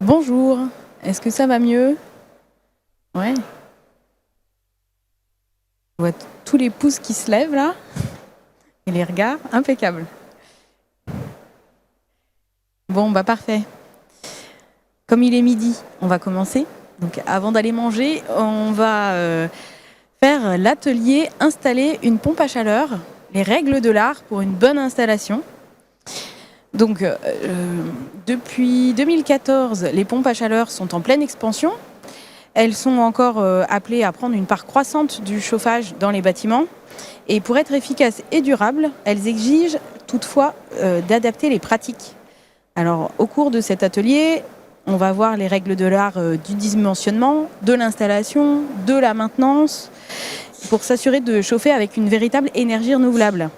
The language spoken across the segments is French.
Bonjour, est-ce que ça va mieux? Ouais, je vois tous les pouces qui se lèvent là et les regards, impeccable. Bon, bah parfait. Comme il est midi, on va commencer. Donc avant d'aller manger, on va faire l'atelier installer une pompe à chaleur, les règles de l'art pour une bonne installation. Donc depuis 2014, les pompes à chaleur sont en pleine expansion. Elles sont encore appelées à prendre une part croissante du chauffage dans les bâtiments. Et pour être efficaces et durables, elles exigent toutefois d'adapter les pratiques. Alors, au cours de cet atelier, on va voir les règles de l'art du dimensionnement, de l'installation, de la maintenance, pour s'assurer de chauffer avec une véritable énergie renouvelable.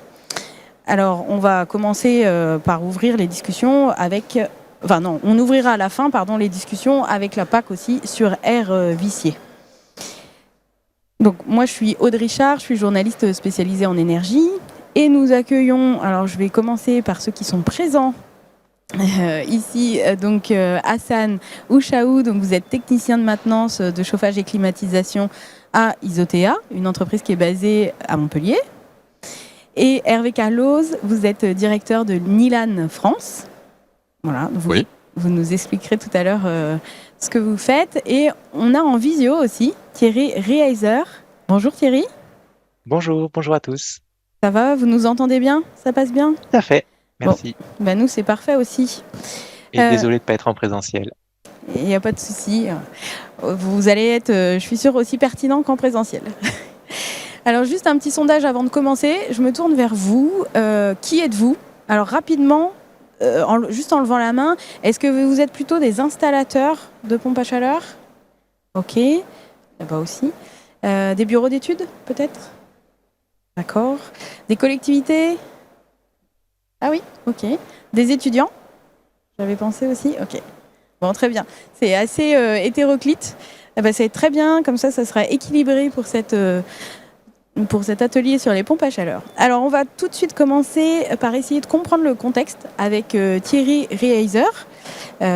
Alors, on va commencer par ouvrir les discussions avec... Enfin non, on ouvrira à la fin les discussions avec la PAC aussi sur air vicié. Donc moi je suis Aude Richard, je suis journaliste spécialisée en énergie et nous accueillons, alors je vais commencer par ceux qui sont présents ici, donc Hassan Ouchaou, donc vous êtes technicien de maintenance de chauffage et climatisation à Isotea, une entreprise qui est basée à Montpellier. Et Hervé Carlos, vous êtes directeur de Nilan France. Voilà, Oui, vous nous expliquerez tout à l'heure ce que vous faites. Et on a en visio aussi Thierry Reiser. Bonjour Thierry. Bonjour, bonjour à tous. Ça va? Vous nous entendez bien? Ça passe bien? Tout à fait, Bon, merci. bah nous c'est parfait aussi. Et Euh, désolé de ne pas être en présentiel. Il n'y a pas de souci. Vous allez être, je suis sûre, aussi pertinent qu'en présentiel. Alors juste un petit sondage avant de commencer. Je me tourne vers vous. Qui êtes-vous? Alors rapidement, juste en levant la main, est-ce que vous êtes plutôt des installateurs de pompes à chaleur? Ok, là-bas aussi. Des bureaux d'études peut-être? D'accord. Des collectivités? Ah oui, ok. Des étudiants? J'avais pensé aussi. Ok. Bon, très bien. C'est assez hétéroclite. Eh ben, c'est très bien. Comme ça sera équilibré pour cet atelier sur les pompes à chaleur. Alors, on va tout de suite commencer par essayer de comprendre le contexte avec Thierry Reiser,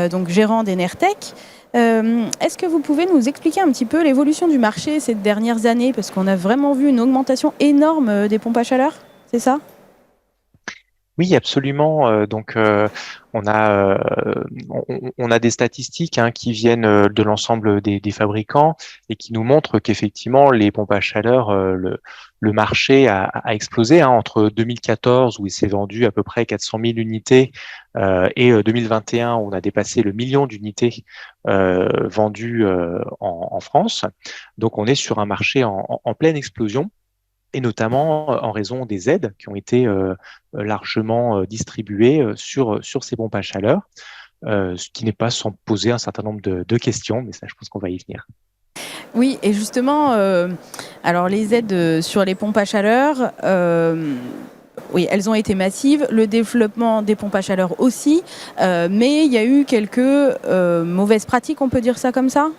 donc gérant d'Enertech. Est-ce que vous pouvez nous expliquer un petit peu l'évolution du marché ces dernières années? Parce qu'on a vraiment vu une augmentation énorme des pompes à chaleur, c'est ça? Oui, absolument. On a, on a des statistiques qui viennent de l'ensemble des fabricants et qui nous montrent qu'effectivement, les pompes à chaleur, le marché a explosé entre 2014, où il s'est vendu à peu près 400 000 unités, et 2021, où on a dépassé le million d'unités vendues en France. Donc, on est sur un marché en pleine explosion, et notamment en raison des aides qui ont été largement distribuées sur ces pompes à chaleur, ce qui n'est pas sans poser un certain nombre de questions, mais ça, je pense qu'on va y venir. Oui, et justement, alors les aides sur les pompes à chaleur, oui, elles ont été massives. Le développement des pompes à chaleur aussi, mais il y a eu quelques mauvaises pratiques, on peut dire ça comme ça?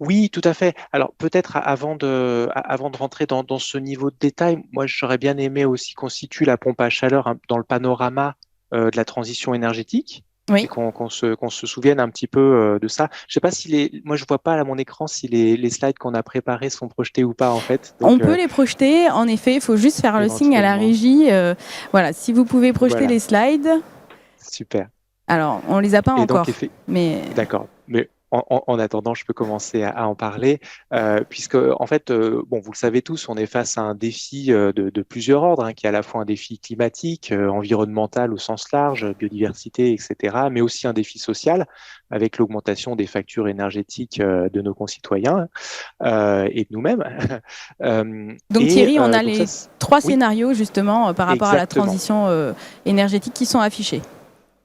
Oui, tout à fait. Alors peut-être avant de rentrer dans ce niveau de détail, moi j'aurais bien aimé aussi qu'on situe la pompe à chaleur dans le panorama de la transition énergétique et Oui. qu'on se souvienne un petit peu de ça. Je sais pas si moi je vois pas à mon écran si les slides qu'on a préparés sont projetés ou pas en fait. On Donc peut les projeter, en effet, il faut juste faire le signe à la éventuellement, régie. Voilà, si vous pouvez projeter voilà, les slides. super. Alors, on les a pas Et donc encore, mais d'accord. Mais en attendant, je peux commencer à en parler, puisque en fait, bon, vous le savez tous, on est face à un défi de plusieurs ordres, qui est à la fois un défi climatique, environnemental au sens large, biodiversité, etc., mais aussi un défi social avec l'augmentation des factures énergétiques de nos concitoyens et de nous-mêmes. donc Thierry, on a Donc ça, les trois oui, scénarios justement par rapport à la exactement. transition énergétique qui sont affichés.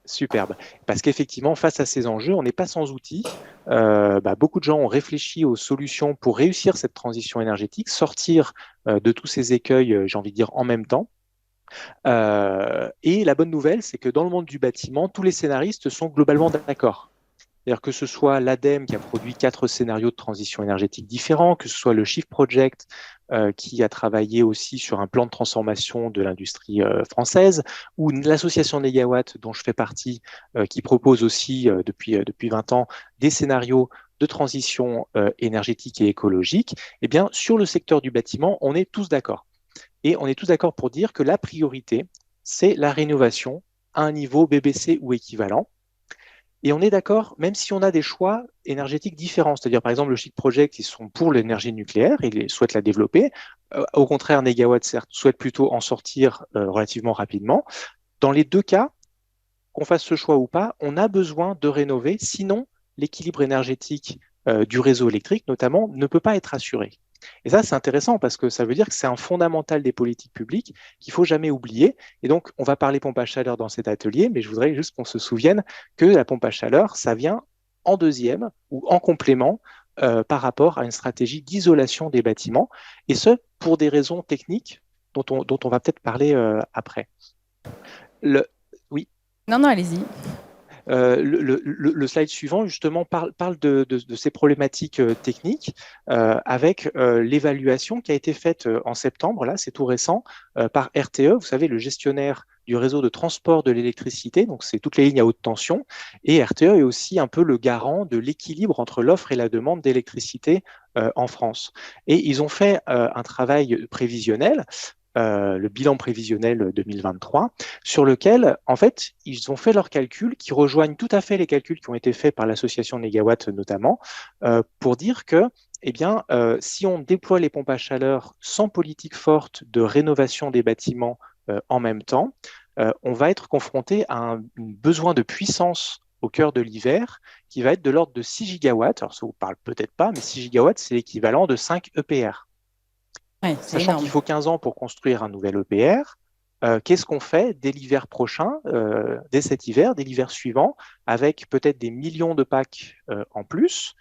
Superbe. Parce qu'effectivement, face à ces enjeux, on n'est pas sans outils. Beaucoup de gens ont réfléchi aux solutions pour réussir cette transition énergétique, sortir de tous ces écueils, j'ai envie de dire, en même temps. Et la bonne nouvelle, c'est que dans le monde du bâtiment, tous les scénaristes sont globalement d'accord. C'est-à-dire que ce soit l'ADEME qui a produit 4 scénarios de transition énergétique différents, que ce soit le Shift Project qui a travaillé aussi sur un plan de transformation de l'industrie française, ou l'association Négawatt, dont je fais partie, qui propose aussi depuis 20 ans des scénarios de transition énergétique et écologique. Eh bien, sur le secteur du bâtiment, on est tous d'accord. Et on est tous d'accord pour dire que la priorité, c'est la rénovation à un niveau BBC ou équivalent. Et on est d'accord, même si on a des choix énergétiques différents, c'est-à-dire par exemple le Chic Project, ils sont pour l'énergie nucléaire, ils souhaitent la développer. Au contraire, Negawatt souhaite plutôt en sortir relativement rapidement. Dans les deux cas, qu'on fasse ce choix ou pas, on a besoin de rénover, sinon l'équilibre énergétique du réseau électrique, notamment, ne peut pas être assuré. Et ça, c'est intéressant parce que ça veut dire que c'est un fondamental des politiques publiques qu'il faut jamais oublier. Et donc, on va parler pompe à chaleur dans cet atelier, mais je voudrais juste qu'on se souvienne que la pompe à chaleur, ça vient en deuxième ou en complément par rapport à une stratégie d'isolation des bâtiments, et ce, pour des raisons techniques dont on va peut-être parler après. Le, oui. Non, non, allez-y. Le slide suivant, justement, parle de ces problématiques techniques avec l'évaluation qui a été faite en septembre, là, c'est tout récent, par RTE, vous savez, le gestionnaire du réseau de transport de l'électricité, donc c'est toutes les lignes à haute tension, et RTE est aussi un peu le garant de l'équilibre entre l'offre et la demande d'électricité en France. Et ils ont fait un travail prévisionnel, le bilan prévisionnel 2023, sur lequel, en fait, ils ont fait leurs calculs qui rejoignent tout à fait les calculs qui ont été faits par l'association Négawatt notamment, pour dire que, eh bien, si on déploie les pompes à chaleur sans politique forte de rénovation des bâtiments en même temps, on va être confronté à un besoin de puissance au cœur de l'hiver qui va être de l'ordre de 6 gigawatts. Alors, ça ne vous parle peut-être pas, mais 6 gigawatts, c'est l'équivalent de 5 EPR. Ouais, c'est Sachant énorme. qu'il faut 15 ans pour construire un nouvel EPR, qu'est-ce qu'on fait dès l'hiver prochain, dès cet hiver, dès l'hiver suivant, avec peut-être des millions de packs en plus,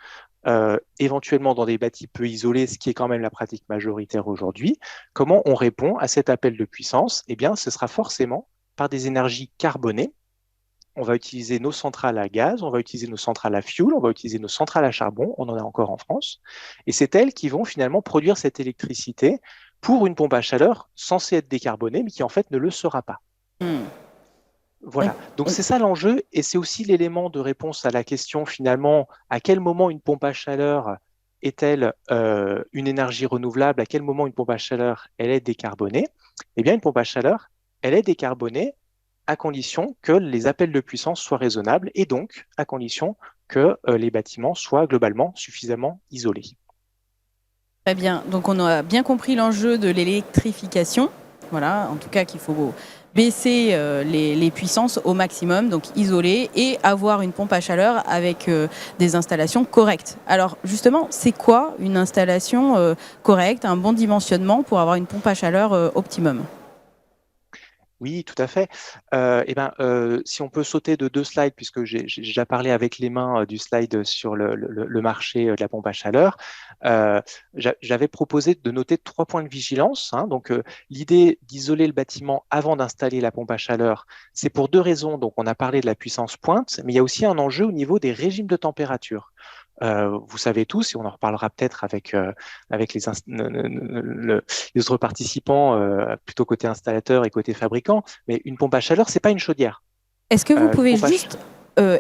éventuellement dans des bâtis peu isolés, ce qui est quand même la pratique majoritaire aujourd'hui. Comment on répond à cet appel de puissance? Eh bien, ce sera forcément par des énergies carbonées. On va utiliser nos centrales à gaz, on va utiliser nos centrales à fioul, on va utiliser nos centrales à charbon, on en a encore en France. Et c'est elles qui vont finalement produire cette électricité pour une pompe à chaleur censée être décarbonée, mais qui en fait ne le sera pas. Hmm. Voilà, donc c'est ça l'enjeu, et c'est aussi l'élément de réponse à la question finalement, à quel moment une pompe à chaleur est-elle une énergie renouvelable, à quel moment une pompe à chaleur elle est décarbonée? Eh bien, une pompe à chaleur, elle est décarbonée à condition que les appels de puissance soient raisonnables et donc à condition que les bâtiments soient globalement suffisamment isolés. Très bien. Donc, on a bien compris l'enjeu de l'électrification. Voilà, en tout cas, qu'il faut baisser les puissances au maximum, donc isoler et avoir une pompe à chaleur avec des installations correctes. Alors, justement, c'est quoi une installation correcte, un bon dimensionnement pour avoir une pompe à chaleur optimum? Oui, tout à fait. Si on peut sauter de 2 slides, puisque j'ai déjà parlé avec les mains du slide sur le marché de la pompe à chaleur, j'avais proposé de noter 3 points de vigilance, hein. Donc, l'idée d'isoler le bâtiment avant d'installer la pompe à chaleur, c'est pour 2 raisons. Donc, on a parlé de la puissance pointe, mais il y a aussi un enjeu au niveau des régimes de température. Vous savez tous, et on en reparlera peut-être avec les autres participants, plutôt côté installateur et côté fabricant, mais une pompe à chaleur, c'est pas une chaudière. Est-ce que vous Une pouvez pompe à juste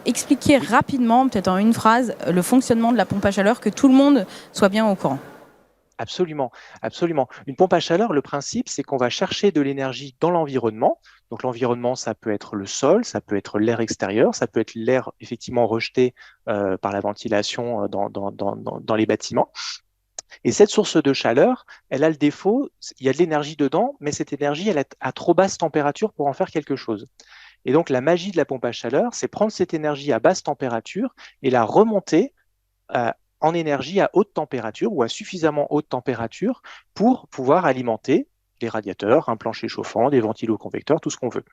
expliquer Oui, rapidement, peut-être en une phrase, le fonctionnement de la pompe à chaleur, que tout le monde soit bien au courant? absolument, absolument. Une pompe à chaleur, le principe, c'est qu'on va chercher de l'énergie dans l'environnement. Donc l'environnement, ça peut être le sol, ça peut être l'air extérieur, ça peut être l'air effectivement rejeté par la ventilation dans les bâtiments. Et cette source de chaleur, elle a le défaut, il y a de l'énergie dedans, mais cette énergie, elle est à trop basse température pour en faire quelque chose. Et donc, la magie de la pompe à chaleur, c'est prendre cette énergie à basse température et la remonter euh, en énergie à haute température ou à suffisamment haute température pour pouvoir alimenter des radiateurs, un plancher chauffant, des ventilos-convecteurs, tout ce qu'on veut.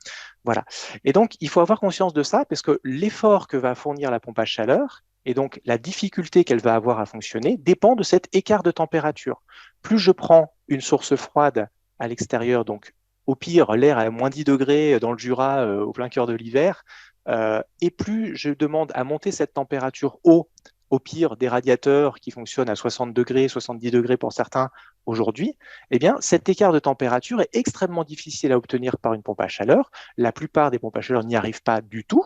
Voilà. Et donc, il faut avoir conscience de ça parce que l'effort que va fournir la pompe à chaleur et donc la difficulté qu'elle va avoir à fonctionner dépend de cet écart de température. Plus je prends une source froide à l'extérieur, donc au pire, l'air à moins 10 degrés dans le Jura au plein cœur de l'hiver, et plus je demande à monter cette température haut, au pire des radiateurs qui fonctionnent à 60 degrés, 70 degrés pour certains, aujourd'hui, eh bien, cet écart de température est extrêmement difficile à obtenir par une pompe à chaleur. La plupart des pompes à chaleur n'y arrivent pas du tout.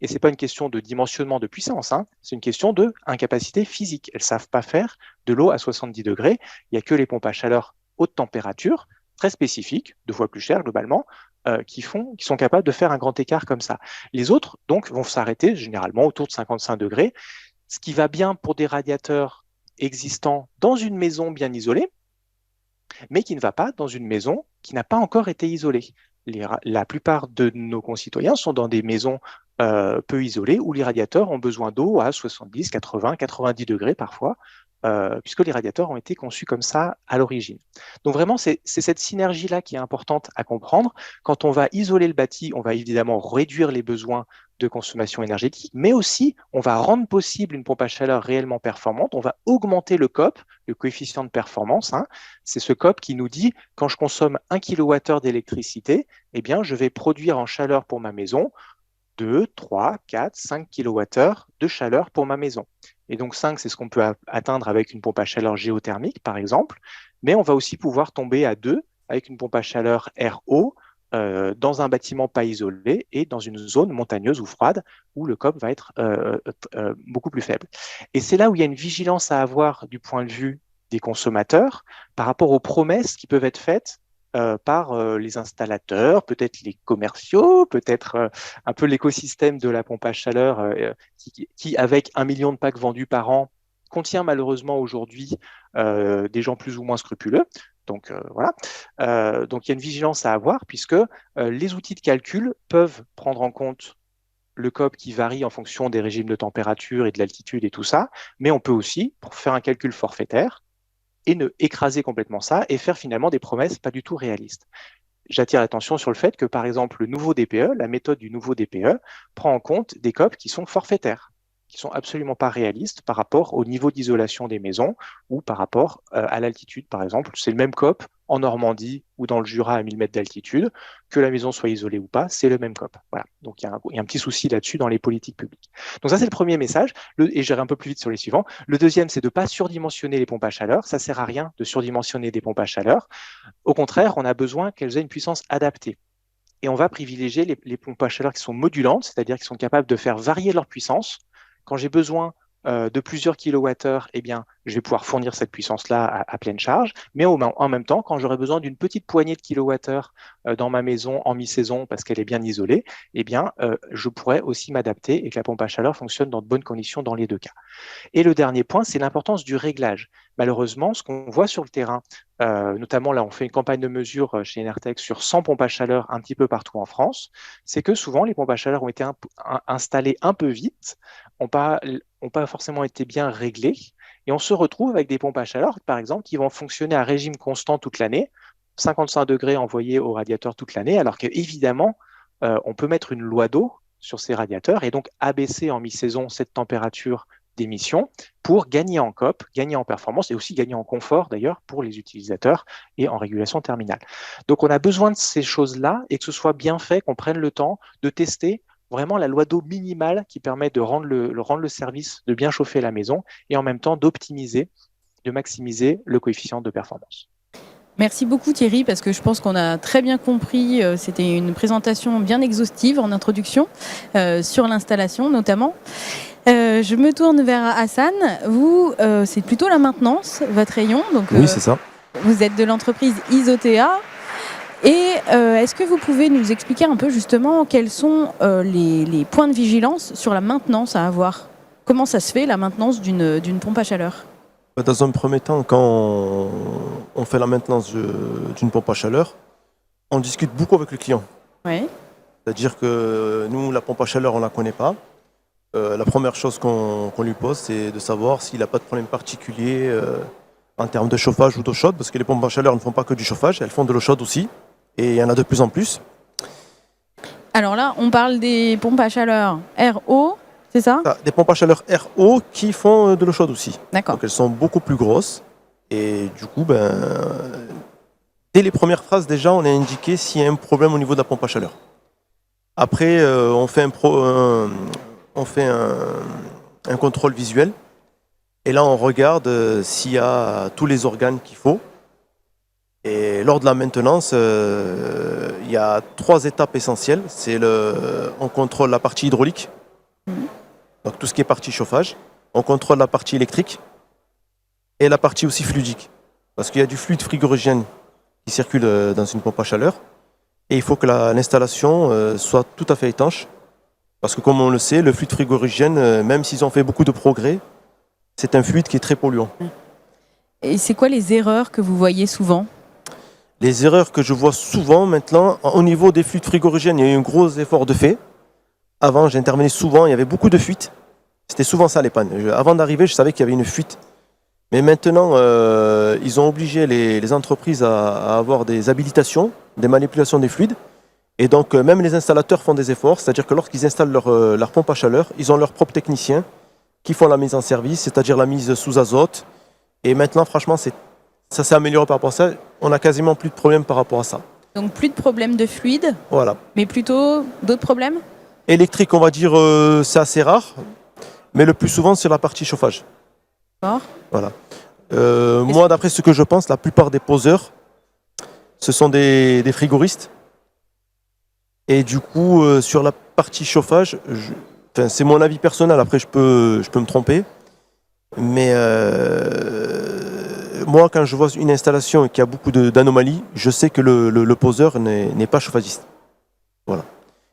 Et ce n'est pas une question de dimensionnement de puissance, hein, c'est une question d'incapacité physique. Elles ne savent pas faire de l'eau à 70 degrés. Il n'y a que les pompes à chaleur haute température, très spécifiques, 2 fois plus chères globalement, qui sont capables de faire un grand écart comme ça. Les autres, donc, vont s'arrêter généralement autour de 55 degrés, ce qui va bien pour des radiateurs existants dans une maison bien isolée, mais qui ne va pas dans une maison qui n'a pas encore été isolée. La plupart de nos concitoyens sont dans des maisons peu isolées où les radiateurs ont besoin d'eau à 70, 80, 90 degrés parfois, puisque les radiateurs ont été conçus comme ça à l'origine. Donc vraiment, c'est cette synergie-là qui est importante à comprendre. Quand on va isoler le bâti, on va évidemment réduire les besoins de consommation énergétique, mais aussi on va rendre possible une pompe à chaleur réellement performante, on va augmenter le COP, le coefficient de performance, hein. C'est ce COP qui nous dit, quand je consomme 1 kWh d'électricité, eh bien, je vais produire en chaleur pour ma maison 2, 3, 4, 5 kWh de chaleur pour ma maison. Et donc 5, c'est ce qu'on peut atteindre avec une pompe à chaleur géothermique, par exemple, mais on va aussi pouvoir tomber à 2 avec une pompe à chaleur RO dans un bâtiment pas isolé et dans une zone montagneuse ou froide où le COP va être beaucoup plus faible. Et c'est là où il y a une vigilance à avoir du point de vue des consommateurs par rapport aux promesses qui peuvent être faites par les installateurs, peut-être les commerciaux, peut-être un peu l'écosystème de la pompe à chaleur qui, avec 1 million de packs vendus par an, contient malheureusement aujourd'hui des gens plus ou moins scrupuleux. Donc voilà. Donc il y a une vigilance à avoir puisque les outils de calcul peuvent prendre en compte le COP qui varie en fonction des régimes de température et de l'altitude et tout ça, mais on peut aussi, pour faire un calcul forfaitaire, et ne écraser complètement ça et faire finalement des promesses pas du tout réalistes. J'attire l'attention sur le fait que, par exemple, le nouveau DPE, la méthode du nouveau DPE, prend en compte des COP qui sont forfaitaires, qui sont absolument pas réalistes par rapport au niveau d'isolation des maisons ou par rapport à l'altitude, par exemple. C'est le même COP en Normandie ou dans le Jura à 1000 mètres d'altitude, que la maison soit isolée ou pas, c'est le même COP. Voilà. Donc il y a un petit souci là-dessus dans les politiques publiques. Donc ça, c'est le premier message, et j'irai un peu plus vite sur les suivants. Le deuxième, c'est de ne pas surdimensionner les pompes à chaleur. Ça sert à rien de surdimensionner des pompes à chaleur. Au contraire, on a besoin qu'elles aient une puissance adaptée. Et on va privilégier les pompes à chaleur qui sont modulantes, c'est-à-dire qui sont capables de faire varier leur puissance. Quand j'ai besoin de plusieurs kilowattheures, eh bien, je vais pouvoir fournir cette puissance-là à pleine charge. Mais en même temps, quand j'aurai besoin d'une petite poignée de kilowattheures dans ma maison en mi-saison parce qu'elle est bien isolée, eh bien, je pourrais aussi m'adapter et que la pompe à chaleur fonctionne dans de bonnes conditions dans les deux cas. Et le dernier point, c'est l'importance du réglage. Malheureusement, ce qu'on voit sur le terrain, notamment là, on fait une campagne de mesure chez Enertech sur 100 pompes à chaleur un petit peu partout en France, c'est que souvent, les pompes à chaleur ont été installées un peu vite, n'ont pas forcément été bien réglées, et on se retrouve avec des pompes à chaleur, par exemple, qui vont fonctionner à régime constant toute l'année, 55 degrés envoyés au radiateur toute l'année, alors qu'évidemment, on peut mettre une loi d'eau sur ces radiateurs et donc abaisser en mi-saison cette température d'émission pour gagner en COP, gagner en performance et aussi gagner en confort d'ailleurs pour les utilisateurs et en régulation terminale. Donc on a besoin de ces choses-là et que ce soit bien fait, qu'on prenne le temps de tester vraiment la loi d'eau minimale qui permet de rendre le service, de bien chauffer la maison et en même temps d'optimiser, de maximiser le coefficient de performance. Merci beaucoup Thierry, parce que je pense qu'on a très bien compris, c'était une présentation bien exhaustive en introduction, sur l'installation notamment. Je me tourne vers Hassan. Vous, c'est plutôt la maintenance, votre rayon. Donc, oui, c'est ça. Vous êtes de l'entreprise Isotea. Et est-ce que vous pouvez nous expliquer un peu justement quels sont les points de vigilance sur la maintenance à avoir ? Comment ça se fait, la maintenance d'une pompe à chaleur ? Dans un premier temps, quand on fait la maintenance d'une pompe à chaleur, on discute beaucoup avec le client. Oui. C'est-à-dire que nous, la pompe à chaleur, on ne la connaît pas. La première chose qu'on lui pose, c'est de savoir s'il n'a pas de problème particulier en termes de chauffage ou d'eau chaude, parce que les pompes à chaleur ne font pas que du chauffage, elles font de l'eau chaude aussi, et il y en a de plus en plus. Alors là, on parle des pompes à chaleur RO, c'est ça ? Des pompes à chaleur RO qui font de l'eau chaude aussi. D'accord. Donc elles sont beaucoup plus grosses, et du coup, dès les premières phrases, déjà, on a indiqué s'il y a un problème au niveau de la pompe à chaleur. Après, on fait un contrôle visuel. Et là, on regarde s'il y a tous les organes qu'il faut Et lors de la maintenance, il y a 3 étapes essentielles. On contrôle la partie hydraulique, donc tout ce qui est partie chauffage. On contrôle la partie électrique et la partie aussi fluidique. Parce qu'il y a du fluide frigorigène qui circule dans une pompe à chaleur. Et il faut que l'installation soit tout à fait étanche. Parce que comme on le sait, le fluide frigorigène, même s'ils ont fait beaucoup de progrès, c'est un fluide qui est très polluant. Et c'est quoi les erreurs que vous voyez souvent ? Les erreurs que je vois souvent maintenant, au niveau des fluides frigorigènes, il y a eu un gros effort de fait. Avant, j'intervenais souvent, il y avait beaucoup de fuites. C'était souvent ça les pannes. Avant d'arriver, je savais qu'il y avait une fuite. Mais maintenant, ils ont obligé les entreprises à avoir des habilitations, des manipulations des fluides. Et donc, même les installateurs font des efforts. C'est-à-dire que lorsqu'ils installent leur pompe à chaleur, ils ont leurs propres techniciens qui font la mise en service, c'est-à-dire la mise sous azote. Et maintenant, franchement, ça s'est amélioré par rapport à ça. On n'a quasiment plus de problème par rapport à ça. Donc plus de problèmes de fluide, Voilà. mais plutôt d'autres problèmes ? Électrique, on va dire, c'est assez rare. Mais le plus souvent, c'est la partie chauffage. D'accord. Voilà. Moi, d'après ce que je pense, la plupart des poseurs, ce sont des frigoristes. Et du coup, sur la partie chauffage, c'est mon avis personnel, après je peux me tromper. Mais moi, quand je vois une installation qui a beaucoup d'anomalies, je sais que le poseur n'est pas chauffagiste. Voilà.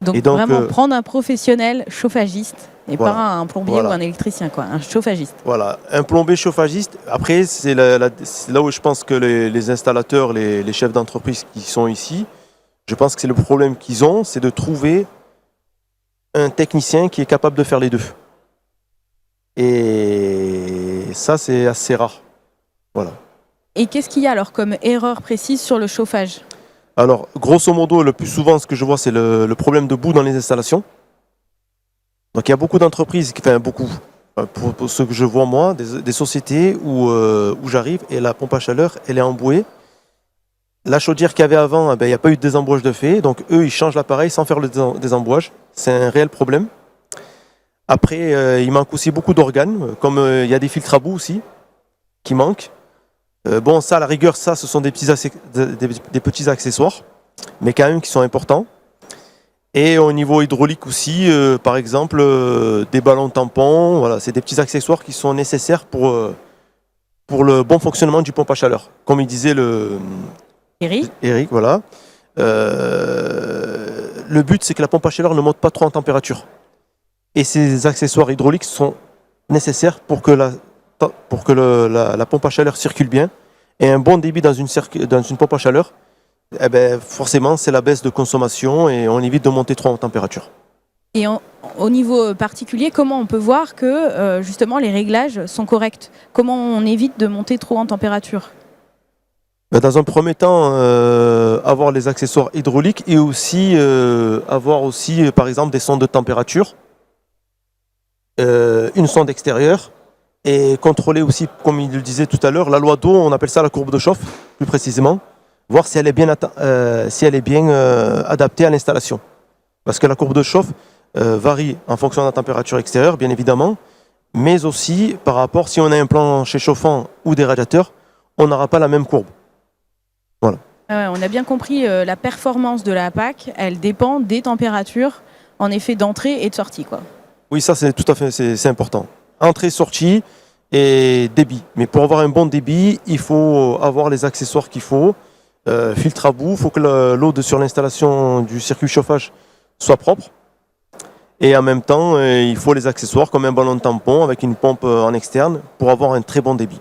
Donc, vraiment prendre un professionnel chauffagiste et pas un plombier ou un électricien, quoi, un chauffagiste. Voilà, un plombier chauffagiste. Après, c'est là où je pense que les installateurs, les chefs d'entreprise qui sont ici, je pense que c'est le problème qu'ils ont, c'est de trouver un technicien qui est capable de faire les deux. Et ça, c'est assez rare. Voilà. Et qu'est-ce qu'il y a alors comme erreur précise sur le chauffage ? Alors, grosso modo, le plus souvent, ce que je vois, c'est le problème de boue dans les installations. Donc, il y a beaucoup d'entreprises, enfin beaucoup, pour ce que je vois moi, des sociétés où j'arrive et la pompe à chaleur, elle est embouée. La chaudière qu'il y avait avant, il n'y a pas eu de désembouage de fait. Donc, eux, ils changent l'appareil sans faire le désembouage. C'est un réel problème. Après, il manque aussi beaucoup d'organes, comme il y a des filtres à boue aussi, qui manquent. Bon, ça, à la rigueur, ce sont des petits accessoires, mais quand même qui sont importants. Et au niveau hydraulique aussi, par exemple, des ballons tampons, voilà, c'est des petits accessoires qui sont nécessaires pour le bon fonctionnement du pompe à chaleur. Comme il disait Eric, voilà. Le but, c'est que la pompe à chaleur ne monte pas trop en température. Et ces accessoires hydrauliques sont nécessaires pour que la pompe à chaleur circule bien. Et un bon débit dans une pompe à chaleur, forcément, c'est la baisse de consommation et on évite de monter trop en température. Et au niveau particulier, comment on peut voir que justement les réglages sont corrects ? Comment on évite de monter trop en température ? Dans un premier temps, avoir les accessoires hydrauliques et aussi avoir aussi, par exemple, des sondes de température, une sonde extérieure et contrôler aussi, comme il le disait tout à l'heure, la loi d'eau, on appelle ça la courbe de chauffe, plus précisément, voir si elle est bien, adaptée à l'installation. Parce que la courbe de chauffe varie en fonction de la température extérieure, bien évidemment, mais aussi par rapport, si on a un plancher chauffant ou des radiateurs, on n'aura pas la même courbe. Voilà. On a bien compris, la performance de la PAC, elle dépend des températures, en effet, d'entrée et de sortie, quoi. Oui, ça c'est tout à fait, c'est important. Entrée, sortie et débit. Mais pour avoir un bon débit, il faut avoir les accessoires qu'il faut. Filtre à boue, il faut que l'eau sur l'installation du circuit chauffage soit propre. Et en même temps, il faut les accessoires comme un ballon de tampon avec une pompe en externe pour avoir un très bon débit.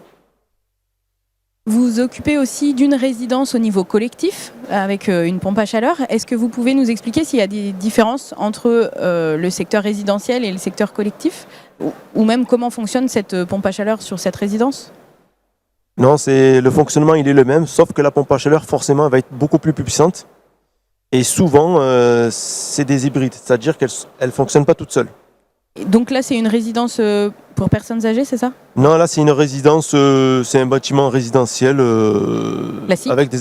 Vous vous occupez aussi d'une résidence au niveau collectif avec une pompe à chaleur. Est-ce que vous pouvez nous expliquer s'il y a des différences entre le secteur résidentiel et le secteur collectif ? Ou même comment fonctionne cette pompe à chaleur sur cette résidence ? Non, le fonctionnement il est le même, sauf que la pompe à chaleur forcément elle va être beaucoup plus puissante. Et souvent, c'est des hybrides, c'est-à-dire qu'elle ne fonctionne pas toute seule. Donc là, c'est une résidence pour personnes âgées, c'est ça ? Non, là, c'est une résidence, c'est un bâtiment résidentiel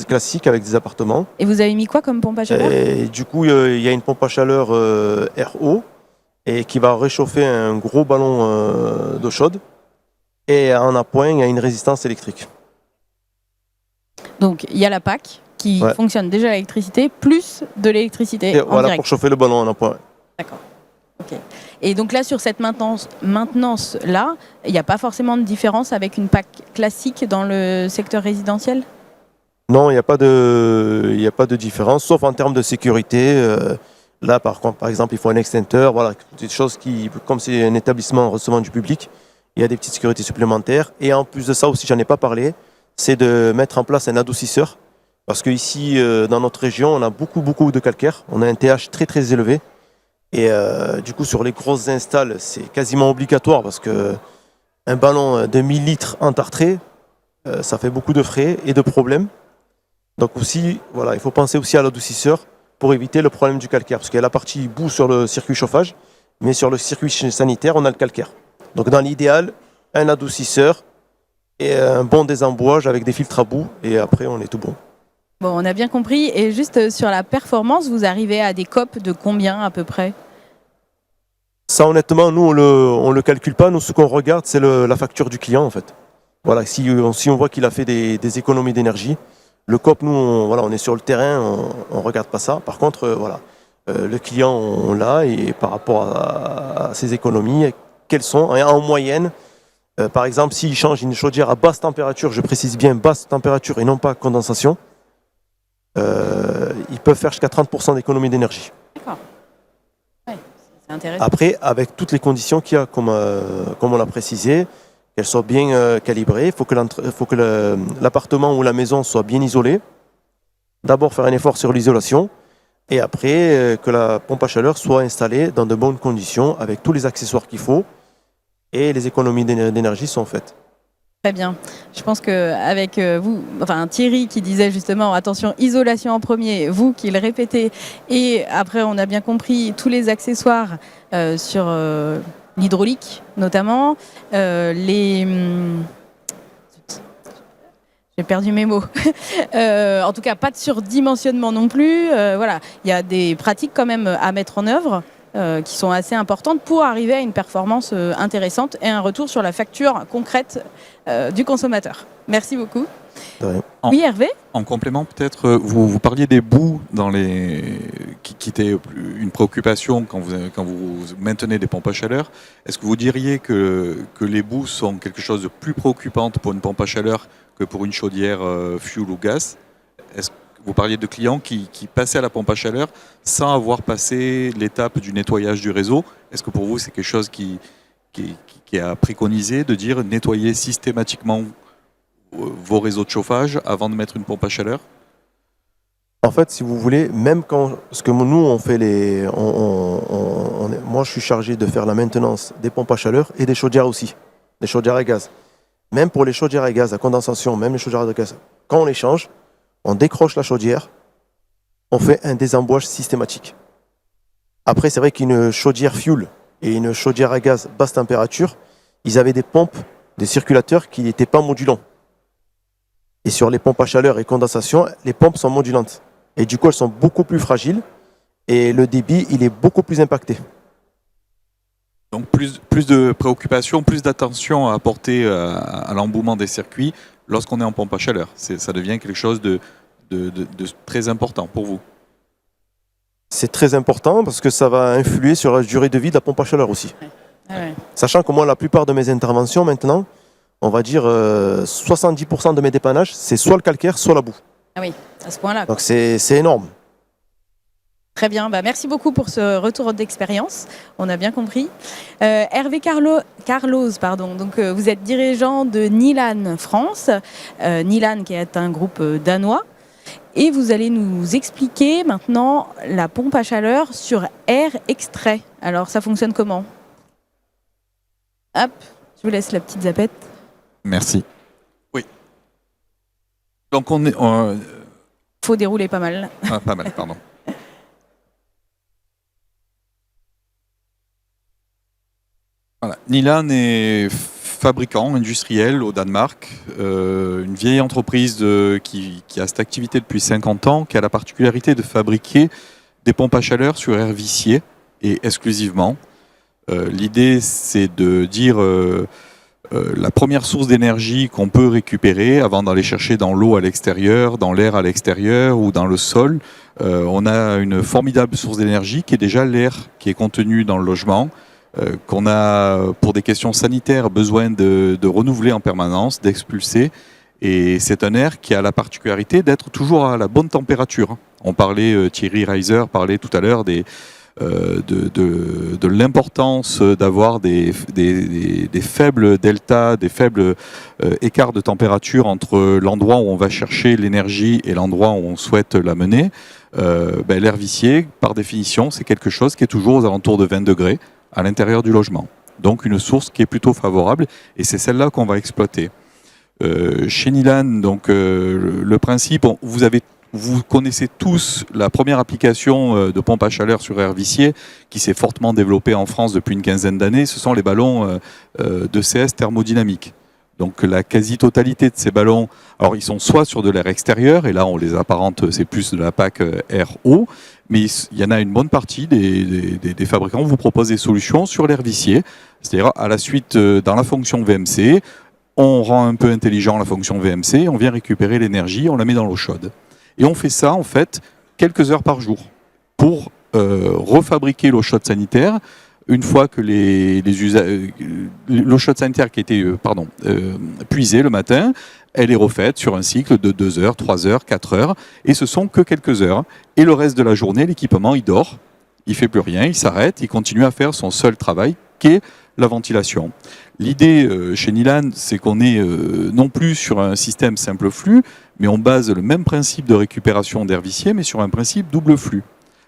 classique avec des appartements. Et vous avez mis quoi comme pompe à chaleur ? Et du coup, il y a une pompe à chaleur RO et qui va réchauffer un gros ballon d'eau chaude. Et en appoint, il y a une résistance électrique. Donc il y a la PAC qui Ouais. fonctionne déjà à l'électricité, plus de l'électricité Et en voilà, direct. pour chauffer le ballon en appoint. D'accord. Ok. Et donc là, sur cette maintenance-là, il n'y a pas forcément de différence avec une PAC classique dans le secteur résidentiel? Non, il n'y a pas de différence, sauf en termes de sécurité. Là, par contre, par exemple, il faut un extincteur. Voilà, des choses qui, comme c'est un établissement recevant du public, il y a des petites sécurités supplémentaires. Et en plus de ça aussi, j'en ai pas parlé, c'est de mettre en place un adoucisseur. Parce qu'ici, dans notre région, on a beaucoup de calcaire. On a un TH très élevé. Et du coup, sur les grosses installs, c'est quasiment obligatoire parce que un ballon de 1000 litres entartré, ça fait beaucoup de frais et de problèmes. Donc aussi, voilà, il faut penser aussi à l'adoucisseur pour éviter le problème du calcaire. Parce qu'il y a la partie boue sur le circuit chauffage, mais sur le circuit sanitaire, on a le calcaire. Donc dans l'idéal, un adoucisseur et un bon désembouage avec des filtres à boue, et après on est tout bon. Bon, on a bien compris. Et juste sur la performance, vous arrivez à des COP de combien à peu près? Ça, honnêtement, nous, on le calcule pas. Nous, ce qu'on regarde, c'est la facture du client, en fait. Voilà, si on voit qu'il a fait des économies d'énergie, le COP, nous, on est sur le terrain, on regarde pas ça. Par contre, le client, on l'a, et par rapport à ses économies, quelles sont, en moyenne, par exemple, s'il change une chaudière à basse température, je précise bien basse température et non pas condensation, ils peuvent faire jusqu'à 30% d'économie d'énergie. D'accord. Ouais, c'est intéressant. Après, avec toutes les conditions qu'il y a, comme on l'a précisé, qu'elles soient bien calibrées, il faut que l'appartement ou la maison soit bien isolé. D'abord, faire un effort sur l'isolation, et après, que la pompe à chaleur soit installée dans de bonnes conditions, avec tous les accessoires qu'il faut, et les économies d'énergie sont faites. Très bien. Je pense qu'avec vous, enfin Thierry qui disait justement attention, isolation en premier, vous qui le répétez, et après on a bien compris tous les accessoires sur l'hydraulique notamment, j'ai perdu mes mots. En tout cas, pas de surdimensionnement non plus. Voilà, il y a des pratiques quand même à mettre en œuvre. Qui sont assez importantes pour arriver à une performance intéressante et un retour sur la facture concrète du consommateur. Merci beaucoup. Oui, Hervé ? En complément, peut-être, vous parliez des boues qui étaient une préoccupation quand vous maintenez des pompes à chaleur. Est-ce que vous diriez que les boues sont quelque chose de plus préoccupant pour une pompe à chaleur que pour une chaudière fuel ou gaz ? Vous parliez de clients qui passaient à la pompe à chaleur sans avoir passé l'étape du nettoyage du réseau. Est-ce que pour vous, c'est quelque chose qui est à préconiser, de dire nettoyer systématiquement vos réseaux de chauffage avant de mettre une pompe à chaleur? En fait, si vous voulez, même parce que nous, on fait moi, je suis chargé de faire la maintenance des pompes à chaleur et des chaudières aussi, des chaudières à gaz. Même pour les chaudières à gaz à condensation, même les chaudières à gaz, quand on les change, on décroche la chaudière, on fait un désembouage systématique. Après, c'est vrai qu'une chaudière fuel et une chaudière à gaz basse température, ils avaient des pompes, des circulateurs qui n'étaient pas modulants. Et sur les pompes à chaleur et condensation, les pompes sont modulantes. Et du coup, elles sont beaucoup plus fragiles et le débit, il est beaucoup plus impacté. Donc plus de préoccupation, plus d'attention à apporter à l'embouement des circuits lorsqu'on est en pompe à chaleur. Ça devient quelque chose de très important pour vous. C'est très important parce que ça va influer sur la durée de vie de la pompe à chaleur aussi. Ouais. Sachant que moi, la plupart de mes interventions maintenant, on va dire 70% de mes dépannages, c'est soit le calcaire, soit la boue. Ah oui, à ce point-là. Donc c'est énorme. Très bien, merci beaucoup pour ce retour d'expérience, on a bien compris. Hervé Carlos, donc, vous êtes dirigeant de Nilan France, Nilan qui est un groupe danois, et vous allez nous expliquer maintenant la pompe à chaleur sur air extrait. Alors ça fonctionne comment? Hop, je vous laisse la petite zapette. Merci. Oui. Donc Faut dérouler pas mal. Ah, pas mal, pardon. Voilà. Nilan est fabricant industriel au Danemark, une vieille entreprise qui a cette activité depuis 50 ans, qui a la particularité de fabriquer des pompes à chaleur sur air vicié et exclusivement. L'idée, c'est de dire la première source d'énergie qu'on peut récupérer avant d'aller chercher dans l'eau à l'extérieur, dans l'air à l'extérieur ou dans le sol, on a une formidable source d'énergie qui est déjà l'air qui est contenu dans le logement, qu'on a pour des questions sanitaires besoin de renouveler en permanence, d'expulser. Et c'est un air qui a la particularité d'être toujours à la bonne température. On parlait, Thierry Reiser parlait tout à l'heure de l'importance d'avoir des faibles deltas, des faibles écarts de température entre l'endroit où on va chercher l'énergie et l'endroit où on souhaite la mener. L'air vicié, par définition, c'est quelque chose qui est toujours aux alentours de 20 degrés à l'intérieur du logement. Donc une source qui est plutôt favorable et c'est celle-là qu'on va exploiter. Chez Nilan, donc le principe, vous connaissez tous la première application de pompe à chaleur sur air vicié qui s'est fortement développée en France depuis une quinzaine d'années. Ce sont les ballons de CS thermodynamique. Donc la quasi-totalité de ces ballons, alors ils sont soit sur de l'air extérieur, et là on les apparente, c'est plus de la PAC air-eau, mais il y en a une bonne partie des fabricants vous proposent des solutions sur l'air vicié, c'est-à-dire à la suite dans la fonction VMC, on rend un peu intelligent la fonction VMC, on vient récupérer l'énergie, on la met dans l'eau chaude. Et on fait ça, en fait, quelques heures par jour pour refabriquer l'eau chaude sanitaire une fois que l'eau chaude sanitaire qui a été puisée le matin, elle est refaite sur un cycle de 2 heures, 3 heures, 4 heures, et ce sont que quelques heures. Et le reste de la journée, l'équipement, il dort, il fait plus rien, il s'arrête, il continue à faire son seul travail, qui est la ventilation. L'idée chez Nilan, c'est qu'on est non plus sur un système simple flux, mais on base le même principe de récupération d'air vicié, mais sur un principe double flux.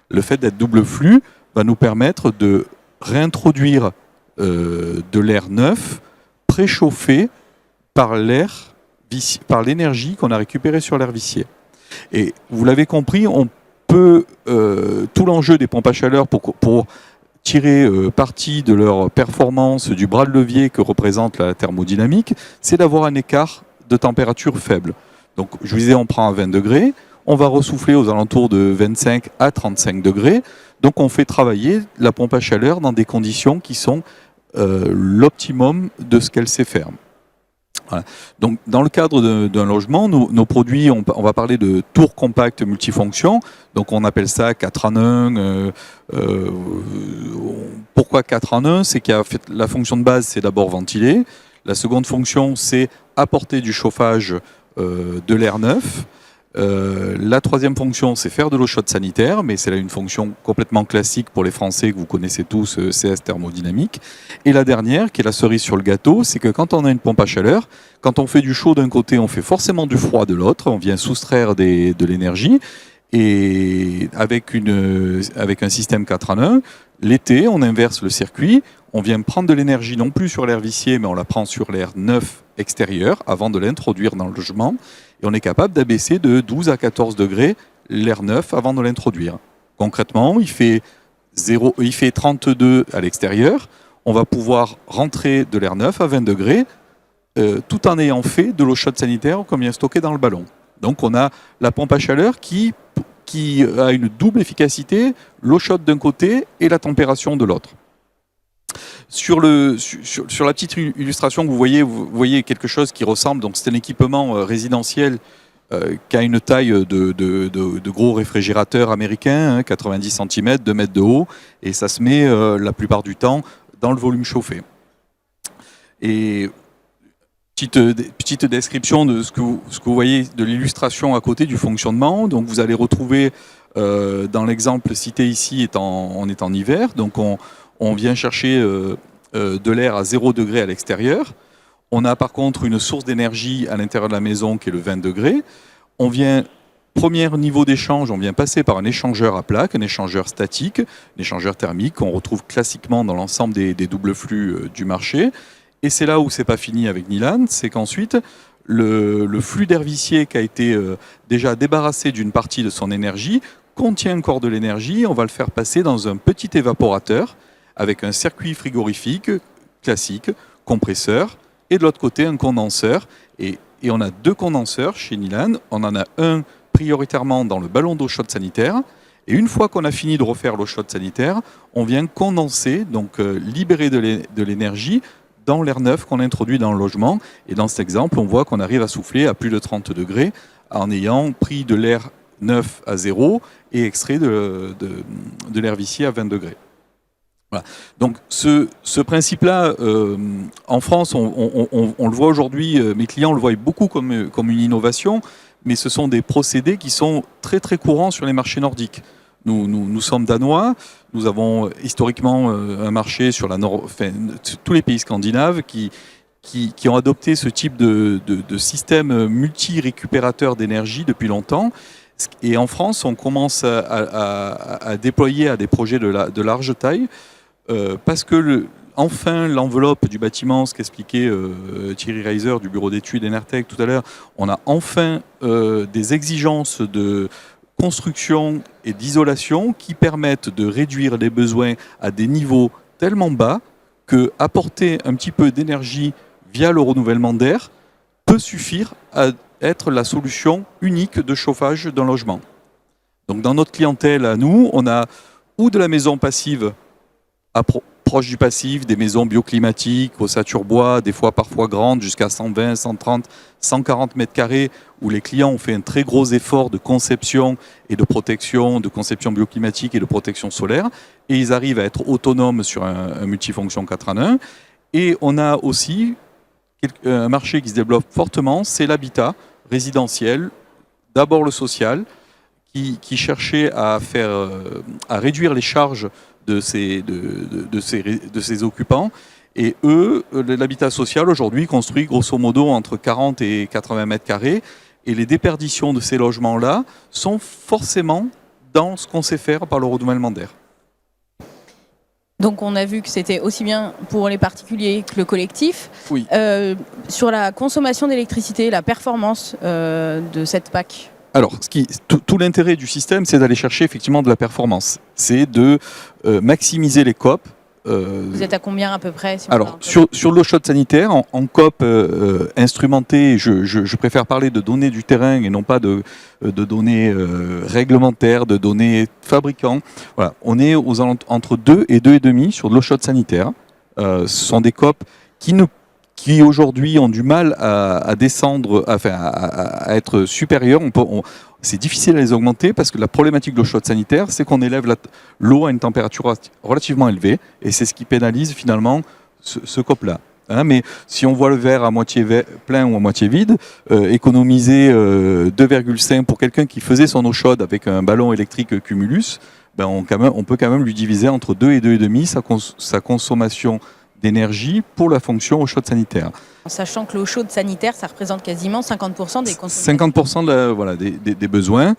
Le fait d'être double flux va nous permettre de réintroduire de l'air neuf, préchauffé par l'énergie qu'on a récupérée sur l'air vicié. Et vous l'avez compris, on peut tout l'enjeu des pompes à chaleur pour tirer parti de leur performance du bras de levier que représente la thermodynamique, c'est d'avoir un écart de température faible. Donc je vous disais, on prend à 20 degrés, on va ressouffler aux alentours de 25 à 35 degrés, donc on fait travailler la pompe à chaleur dans des conditions qui sont l'optimum de ce qu'elle sait faire. Voilà. Donc, dans le cadre d'un logement, nos produits, on va parler de tours compacts multifonctions. Donc, on appelle ça 4 en 1. Pourquoi 4 en 1 ? C'est qu'il y a la fonction de base, c'est d'abord ventiler. La seconde fonction, c'est apporter du chauffage de l'air neuf. La troisième fonction, c'est faire de l'eau chaude sanitaire, mais c'est là une fonction complètement classique pour les Français que vous connaissez tous, CS thermodynamique. Et la dernière, qui est la cerise sur le gâteau, c'est que quand on a une pompe à chaleur, quand on fait du chaud d'un côté, on fait forcément du froid de l'autre, on vient soustraire de l'énergie. Et avec un système 4 en 1, l'été, on inverse le circuit, on vient prendre de l'énergie non plus sur l'air vicié, mais on la prend sur l'air neuf extérieur avant de l'introduire dans le logement. Et on est capable d'abaisser de 12 à 14 degrés l'air neuf avant de l'introduire. Concrètement, il fait 32 à l'extérieur. On va pouvoir rentrer de l'air neuf à 20 degrés tout en ayant fait de l'eau chaude sanitaire qu'on vient stocker dans le ballon. Donc on a la pompe à chaleur qui a une double efficacité, l'eau chaude d'un côté et la températion de l'autre. Sur la petite illustration que vous voyez quelque chose qui ressemble, donc c'est un équipement résidentiel qui a une taille de gros réfrigérateurs américains, 90 cm, 2 mètres de haut, et ça se met la plupart du temps dans le volume chauffé. Et petite description de ce que vous voyez de l'illustration à côté du fonctionnement. Donc vous allez retrouver dans l'exemple cité ici, on est en hiver, donc on vient chercher de l'air à 0 degré à l'extérieur. On a par contre une source d'énergie à l'intérieur de la maison qui est le 20 degrés. On vient, premier niveau d'échange, on vient passer par un échangeur à plaques, un échangeur statique, un échangeur thermique qu'on retrouve classiquement dans l'ensemble des doubles flux du marché. Et c'est là où c'est pas fini avec Nilan, c'est qu'ensuite, le flux d'air vicié qui a été déjà débarrassé d'une partie de son énergie contient encore de l'énergie. On va le faire passer dans un petit évaporateur avec un circuit frigorifique classique, compresseur, et de l'autre côté un condenseur. Et on a 2 condenseurs chez Nilan. On en a un prioritairement dans le ballon d'eau chaude sanitaire. Et une fois qu'on a fini de refaire l'eau chaude sanitaire, on vient condenser, donc libérer de l'énergie dans l'air neuf qu'on introduit dans le logement. Et dans cet exemple, on voit qu'on arrive à souffler à plus de 30 degrés en ayant pris de l'air neuf à 0 et extrait de l'air vicié à 20 degrés. Voilà. Donc ce principe-là, en France, on le voit aujourd'hui, mes clients le voient beaucoup comme une innovation, mais ce sont des procédés qui sont très très courants sur les marchés nordiques. Nous sommes danois, nous avons historiquement un marché sur tous les pays scandinaves qui ont adopté ce type de système multi-récupérateur d'énergie depuis longtemps. Et en France, on commence à déployer à des projets de large taille parce que enfin l'enveloppe du bâtiment, ce qu'expliquait Thierry Reiser du bureau d'études Enertech tout à l'heure, on a enfin des exigences de construction et d'isolation qui permettent de réduire les besoins à des niveaux tellement bas que apporter un petit peu d'énergie via le renouvellement d'air peut suffire à être la solution unique de chauffage d'un logement. Donc dans notre clientèle à nous, on a ou de la maison passive proche du passif, des maisons bioclimatiques, ossature bois, des fois parfois grandes, jusqu'à 120, 130, 140 mètres carrés, où les clients ont fait un très gros effort de conception et de protection, de conception bioclimatique et de protection solaire, et ils arrivent à être autonomes sur un multifonction 4 en 1. Et on a aussi un marché qui se développe fortement, c'est l'habitat résidentiel, d'abord le social, qui cherchait à réduire les charges de ces occupants. Et eux, l'habitat social aujourd'hui construit grosso modo entre 40 et 80 mètres carrés. Et les déperditions de ces logements-là sont forcément dans ce qu'on sait faire par le renouvellement d'air. Donc on a vu que c'était aussi bien pour les particuliers que le collectif. Oui. Sur la consommation d'électricité, la performance de cette PAC. Alors, tout l'intérêt du système, c'est d'aller chercher effectivement de la performance. C'est de maximiser les COP. Vous êtes à combien à peu près Alors, sur l'eau chaude sanitaire, en COP instrumentée, je préfère parler de données du terrain et non pas de données réglementaires, de données fabricants. Voilà, on est entre 2 et 2,5 sur de l'eau chaude sanitaire. Ce sont des COP qui aujourd'hui ont du mal à descendre, à être supérieurs. C'est difficile à les augmenter parce que la problématique de l'eau chaude sanitaire, c'est qu'on élève l'eau à une température relativement élevée et c'est ce qui pénalise finalement ce COP-là. Hein, mais si on voit le verre à moitié plein ou à moitié vide, économiser 2,5 pour quelqu'un qui faisait son eau chaude avec un ballon électrique Cumulus, ben on peut quand même lui diviser entre 2 et 2,5 sa consommation d'énergie pour la fonction eau chaude sanitaire. En sachant que l'eau chaude sanitaire, ça représente quasiment 50% des consommations. 50% des besoins.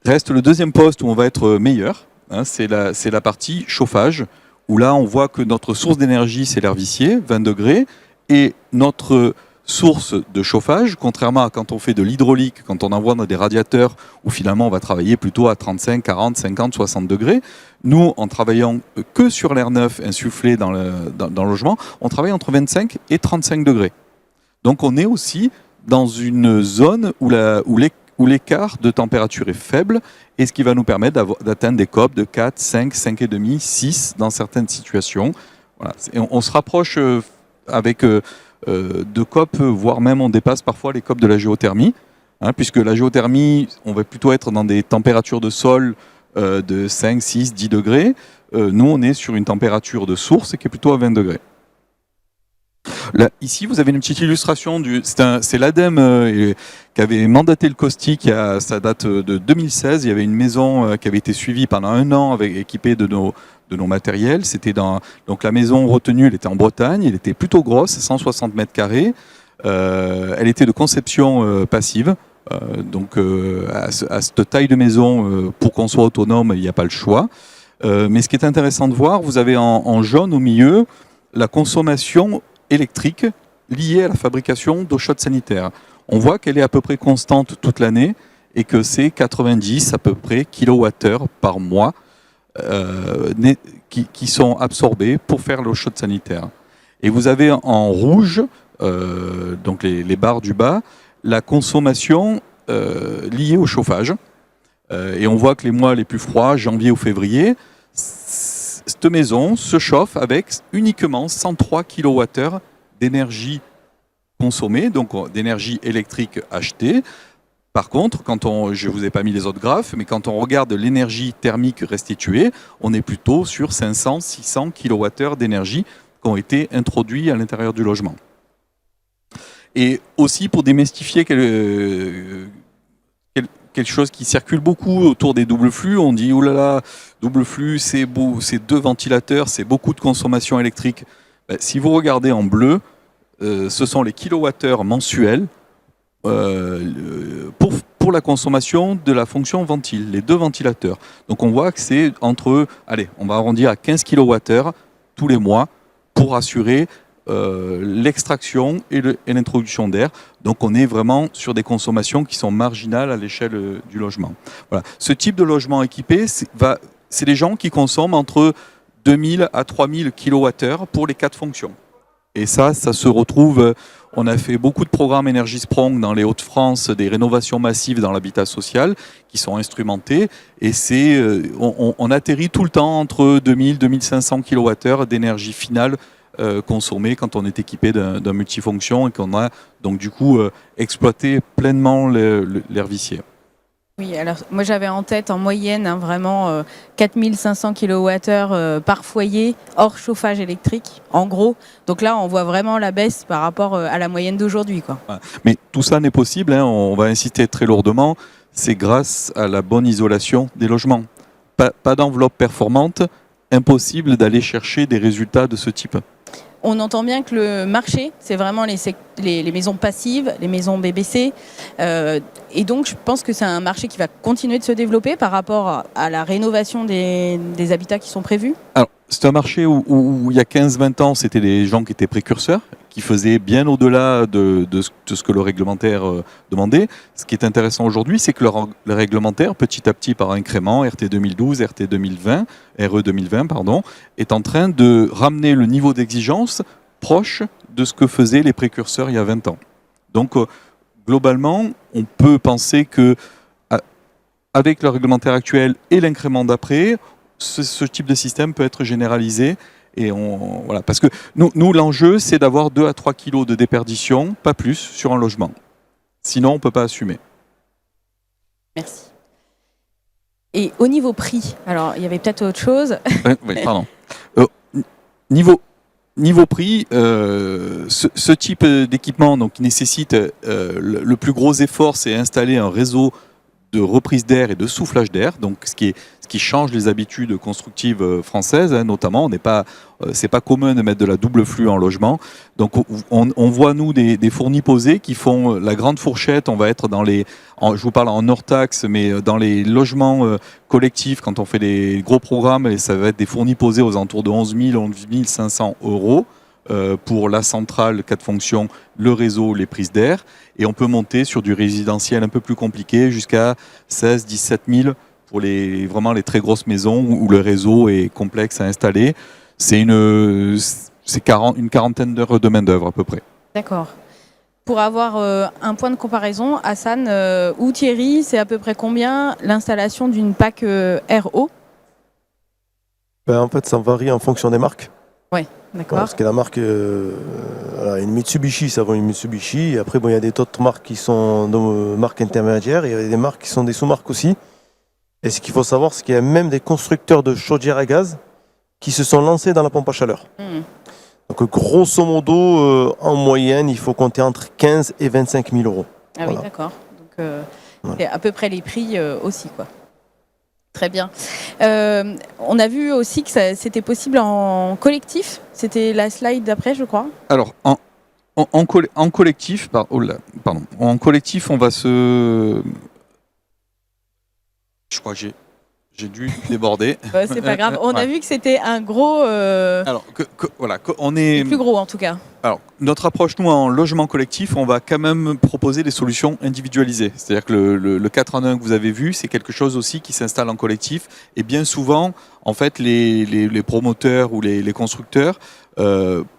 Reste le deuxième poste où on va être meilleur, hein, c'est la partie chauffage, où là on voit que notre source d'énergie c'est l'air vicié, 20 degrés, et notre source de chauffage, contrairement à quand on fait de l'hydraulique, quand on envoie dans des radiateurs où finalement on va travailler plutôt à 35, 40, 50, 60 degrés, nous, en travaillant que sur l'air neuf insufflé dans le logement, on travaille entre 25 et 35 degrés. Donc on est aussi dans une zone où l'écart de température est faible et ce qui va nous permettre d'atteindre des COP de 4, 5, 5,5, 6 dans certaines situations. Voilà. On se rapproche avec de COP, voire même on dépasse parfois les COP de la géothermie, hein, puisque la géothermie, on va plutôt être dans des températures de sol de 5, 6, 10 degrés. Nous, on est sur une température de source qui est plutôt à 20 degrés. Là, ici, vous avez une petite illustration. C'est l'ADEME qui avait mandaté le caustique, ça date de 2016. Il y avait une maison qui avait été suivie pendant 1 an, équipée de nos matériels. Donc la maison retenue, elle était en Bretagne. Elle était plutôt grosse, 160 mètres carrés. Elle était de conception passive. Donc à cette taille de maison, pour qu'on soit autonome, il n'y a pas le choix. Mais ce qui est intéressant de voir, vous avez en jaune au milieu la consommation électrique liée à la fabrication d'eau chaude sanitaire. On voit qu'elle est à peu près constante toute l'année et que c'est 90 à peu près kilowattheures par mois qui sont absorbés pour faire l'eau chaude sanitaire. Et vous avez en rouge, donc les barres du bas, la consommation liée au chauffage. Et on voit que les mois les plus froids, janvier ou février, cette maison se chauffe avec uniquement 103 kWh d'énergie consommée, donc d'énergie électrique achetée. Par contre, je ne vous ai pas mis les autres graphes, mais quand on regarde l'énergie thermique restituée, on est plutôt sur 500-600 kWh d'énergie qui ont été introduits à l'intérieur du logement. Et aussi pour démystifier quelque chose qui circule beaucoup autour des doubles flux, on dit « oh là là, double flux, c'est beau, c'est 2 ventilateurs, c'est beaucoup de consommation électrique ». Si vous regardez en bleu, ce sont les kilowattheures mensuels pour la consommation de la fonction ventile, les 2 ventilateurs. Donc on voit que c'est entre, allez, on va arrondir à 15 kWh tous les mois pour assurer l'extraction et l'introduction d'air. Donc on est vraiment sur des consommations qui sont marginales à l'échelle du logement. Voilà. Ce type de logement équipé, c'est des gens qui consomment entre 2000 à 3000 kWh pour les 4 fonctions. Et ça se retrouve, on a fait beaucoup de programmes Energy Sprong dans les Hauts-de-France, des rénovations massives dans l'habitat social qui sont instrumentés, et on atterrit tout le temps entre 2000 et 2500 kWh d'énergie finale consommée quand on est équipé d'un multifonction et qu'on a donc du coup exploité pleinement l'air vicié. Oui, alors moi j'avais en tête en moyenne vraiment 4500 kWh par foyer hors chauffage électrique, en gros. Donc là, on voit vraiment la baisse par rapport à la moyenne d'aujourd'hui, quoi. Mais tout ça n'est possible, hein, on va insister très lourdement, c'est grâce à la bonne isolation des logements. Pas d'enveloppe performante, impossible d'aller chercher des résultats de ce type. On entend bien que le marché, c'est vraiment les maisons passives, les maisons BBC. Et donc, je pense que c'est un marché qui va continuer de se développer par rapport à la rénovation des habitats qui sont prévus. Alors, c'est un marché où il y a 15-20 ans, c'était des gens qui étaient précurseurs, qui faisaient bien au-delà de ce que le réglementaire demandait. Ce qui est intéressant aujourd'hui, c'est que le réglementaire, petit à petit par incrément, RE 2020, est en train de ramener le niveau d'exigence proche de ce que faisaient les précurseurs il y a 20 ans. Donc, globalement, on peut penser que avec le réglementaire actuel et l'incrément d'après, ce type de système peut être généralisé. Et voilà, parce que nous l'enjeu, c'est d'avoir 2 à 3 kilos de déperdition, pas plus, sur un logement. Sinon, on ne peut pas assumer. Merci. Et au niveau prix, alors il y avait peut-être autre chose. Oui, pardon. Niveau prix, ce type d'équipement donc, nécessite le plus gros effort, c'est installer un réseau de reprise d'air et de soufflage d'air, donc ce qui change les habitudes constructives françaises, hein, notamment. C'est pas commun de mettre de la double flux en logement. Donc on voit nous des fournis posés qui font la grande fourchette. On va être je vous parle en hors taxe, mais dans les logements collectifs, quand on fait des gros programmes, ça va être des fournis posés aux alentours de 11 500 euros. Pour la centrale 4 fonctions, le réseau, les prises d'air, et on peut monter sur du résidentiel un peu plus compliqué jusqu'à 16 17 000 pour vraiment les très grosses maisons où le réseau est complexe à installer. C'est une quarantaine d'heures de main d'œuvre à peu près. D'accord. Pour avoir un point de comparaison, Hassan ou Thierry, c'est à peu près combien l'installation d'une PAC RO? En fait, ça varie en fonction des marques. Oui, d'accord. Parce que la marque, une Mitsubishi, ça vaut une Mitsubishi. Et après, il y a des autres marques qui sont de marques intermédiaires. Et il y a des marques qui sont des sous-marques aussi. Et ce qu'il faut savoir, c'est qu'il y a même des constructeurs de chaudières à gaz qui se sont lancés dans la pompe à chaleur. Donc, grosso modo, en moyenne, il faut compter entre 15 et 25 000 euros. Ah voilà. Oui, d'accord. Donc, c'est à peu près les prix aussi, quoi. Très bien. On a vu aussi que c'était possible en collectif. C'était la slide d'après, je crois. Alors, en collectif, en collectif, on va se... Je crois que j'ai dû déborder. C'est pas grave. On a vu que c'était un gros... Alors, on est... plus gros, en tout cas. Alors, notre approche, nous, en logement collectif, on va quand même proposer des solutions individualisées. C'est-à-dire que le 4 en 1 que vous avez vu, c'est quelque chose aussi qui s'installe en collectif. Et bien souvent, en fait, les promoteurs ou les constructeurs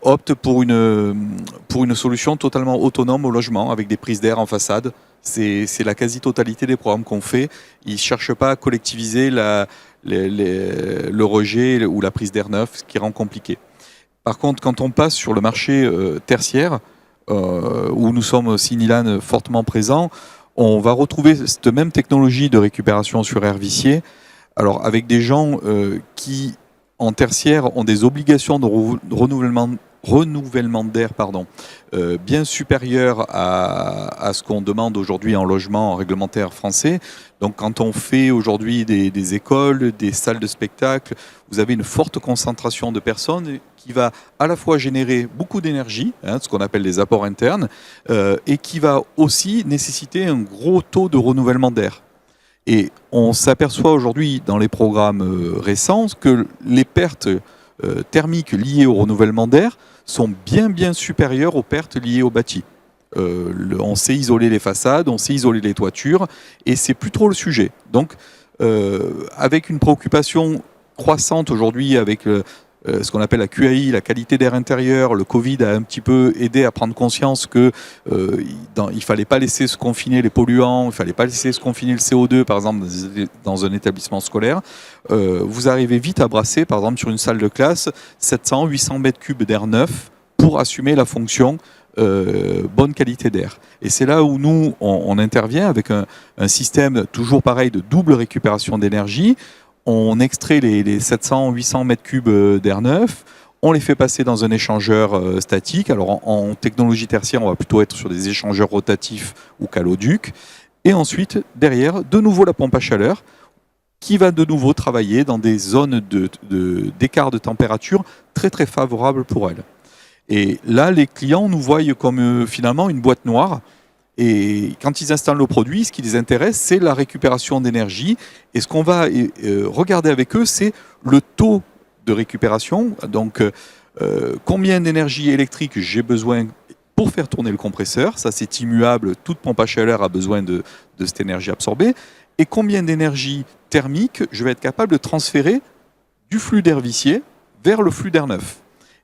optent pour une solution totalement autonome au logement, avec des prises d'air en façade. C'est la quasi-totalité des programmes qu'on fait. Ils ne cherchent pas à collectiviser le rejet ou la prise d'air neuf, ce qui rend compliqué. Par contre, quand on passe sur le marché tertiaire, où nous sommes Sinilan fortement présents, on va retrouver cette même technologie de récupération sur air vicié, alors avec des gens qui, en tertiaire, ont des obligations de renouvellement d'air bien supérieures à ce qu'on demande aujourd'hui en logement réglementaire français. Donc quand on fait aujourd'hui des écoles, des salles de spectacle, vous avez une forte concentration de personnes qui va à la fois générer beaucoup d'énergie, ce qu'on appelle les apports internes, et qui va aussi nécessiter un gros taux de renouvellement d'air. Et on s'aperçoit aujourd'hui dans les programmes récents que les pertes thermiques liées au renouvellement d'air sont bien supérieures aux pertes liées au bâti. On sait isoler les façades, on sait isoler les toitures, et c'est plus trop le sujet. Donc, avec une préoccupation croissante aujourd'hui avec ce qu'on appelle la QAI, la qualité d'air intérieur, le Covid a un petit peu aidé à prendre conscience que il fallait pas laisser se confiner les polluants, il fallait pas laisser se confiner le CO2, par exemple, dans un établissement scolaire. Vous arrivez vite à brasser, par exemple, sur une salle de classe, 700, 800 mètres cubes d'air neuf pour assumer la fonction bonne qualité d'air. Et c'est là où nous, on intervient avec un système toujours pareil de double récupération d'énergie. On extrait les 700-800 mètres cubes d'air neuf, on les fait passer dans un échangeur statique. Alors en technologie tertiaire, on va plutôt être sur des échangeurs rotatifs ou caloducs. Et ensuite, derrière, de nouveau la pompe à chaleur qui va de nouveau travailler dans des zones d'écart de température très favorables pour elle. Et là, les clients nous voient comme finalement une boîte noire. Et quand ils installent le produit, ce qui les intéresse, c'est la récupération d'énergie. Et ce qu'on va regarder avec eux, c'est le taux de récupération. Donc, combien d'énergie électrique j'ai besoin pour faire tourner le compresseur. Ça, c'est immuable. Toute pompe à chaleur a besoin de cette énergie absorbée. Et combien d'énergie thermique je vais être capable de transférer du flux d'air vicié vers le flux d'air neuf.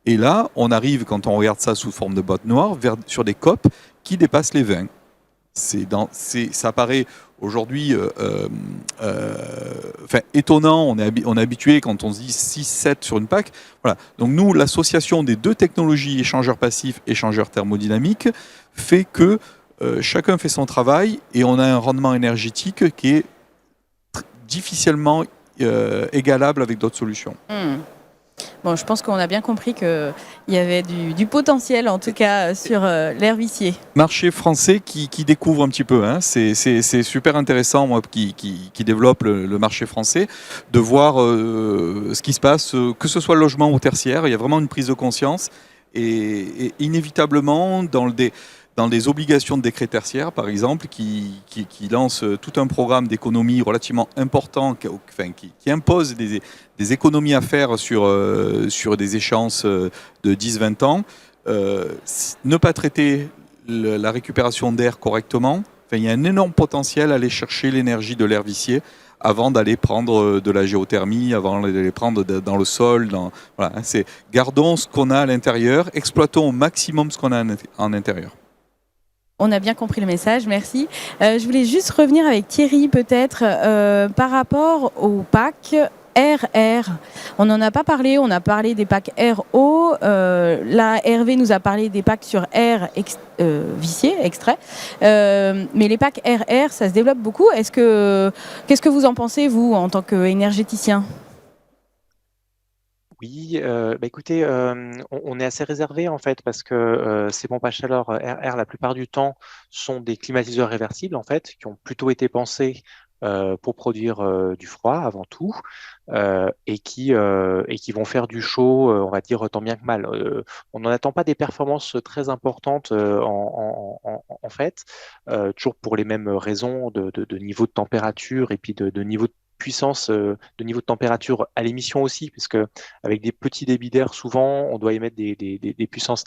Et là, on arrive, quand on regarde ça sous forme de boîte noire, sur des COP qui dépassent les 20. Ça paraît aujourd'hui étonnant, on est habitué quand on se dit 6-7 sur une PAC. Voilà. Donc nous, l'association des deux technologies, échangeur passif, échangeur thermodynamique, fait que chacun fait son travail et on a un rendement énergétique qui est difficilement égalable avec d'autres solutions. Bon, je pense qu'on a bien compris qu'il y avait du potentiel, en tout cas, sur l'air vicié. Marché français qui découvre un petit peu. C'est super intéressant, moi, qui développe le marché français, de voir ce qui se passe, que ce soit le logement ou tertiaire. Il y a vraiment une prise de conscience. Et inévitablement, dans des obligations de décret tertiaire, par exemple, qui lance tout un programme d'économie relativement important, qui impose des économies à faire sur des échéances de 10-20 ans, ne pas traiter la récupération d'air correctement, il y a un énorme potentiel à aller chercher l'énergie de l'air vicié avant d'aller prendre de la géothermie, avant d'aller prendre dans le sol. Voilà, gardons ce qu'on a à l'intérieur, exploitons au maximum ce qu'on a en intérieur. On a bien compris le message, merci. Je voulais juste revenir avec Thierry peut-être par rapport au pack RR. On n'en a pas parlé, on a parlé des packs RO. Là, Hervé nous a parlé des packs sur air vicié, extrait. Mais les packs RR, ça se développe beaucoup. Qu'est-ce que vous en pensez, vous, en tant qu'énergéticien ? Oui, écoutez, on est assez réservé en fait parce que ces pompes à chaleur RR, la plupart du temps, sont des climatiseurs réversibles en fait, qui ont plutôt été pensés pour produire du froid avant tout et qui vont faire du chaud, on va dire tant bien que mal. On n'en attend pas des performances très importantes en fait, toujours pour les mêmes raisons de niveau de température et puis de niveau de puissance, de niveau de température à l'émission aussi, puisque avec des petits débits d'air, souvent, on doit émettre des puissances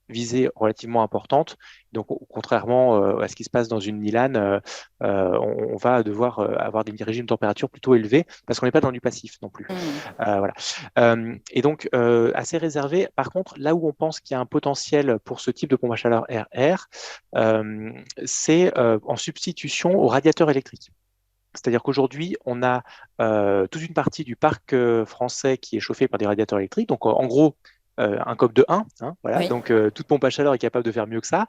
visées relativement importantes. Donc, contrairement à ce qui se passe dans une NILAN, on va devoir avoir des régimes de température plutôt élevés parce qu'on n'est pas dans du passif non plus. Voilà. Et donc, assez réservé. Par contre, là où on pense qu'il y a un potentiel pour ce type de pompe à chaleur RR, c'est en substitution au radiateur électrique. C'est-à-dire qu'aujourd'hui, on a toute une partie du parc français qui est chauffé par des radiateurs électriques. Donc, en gros, un COP de 1, hein, voilà. Oui. Donc toute pompe à chaleur est capable de faire mieux que ça.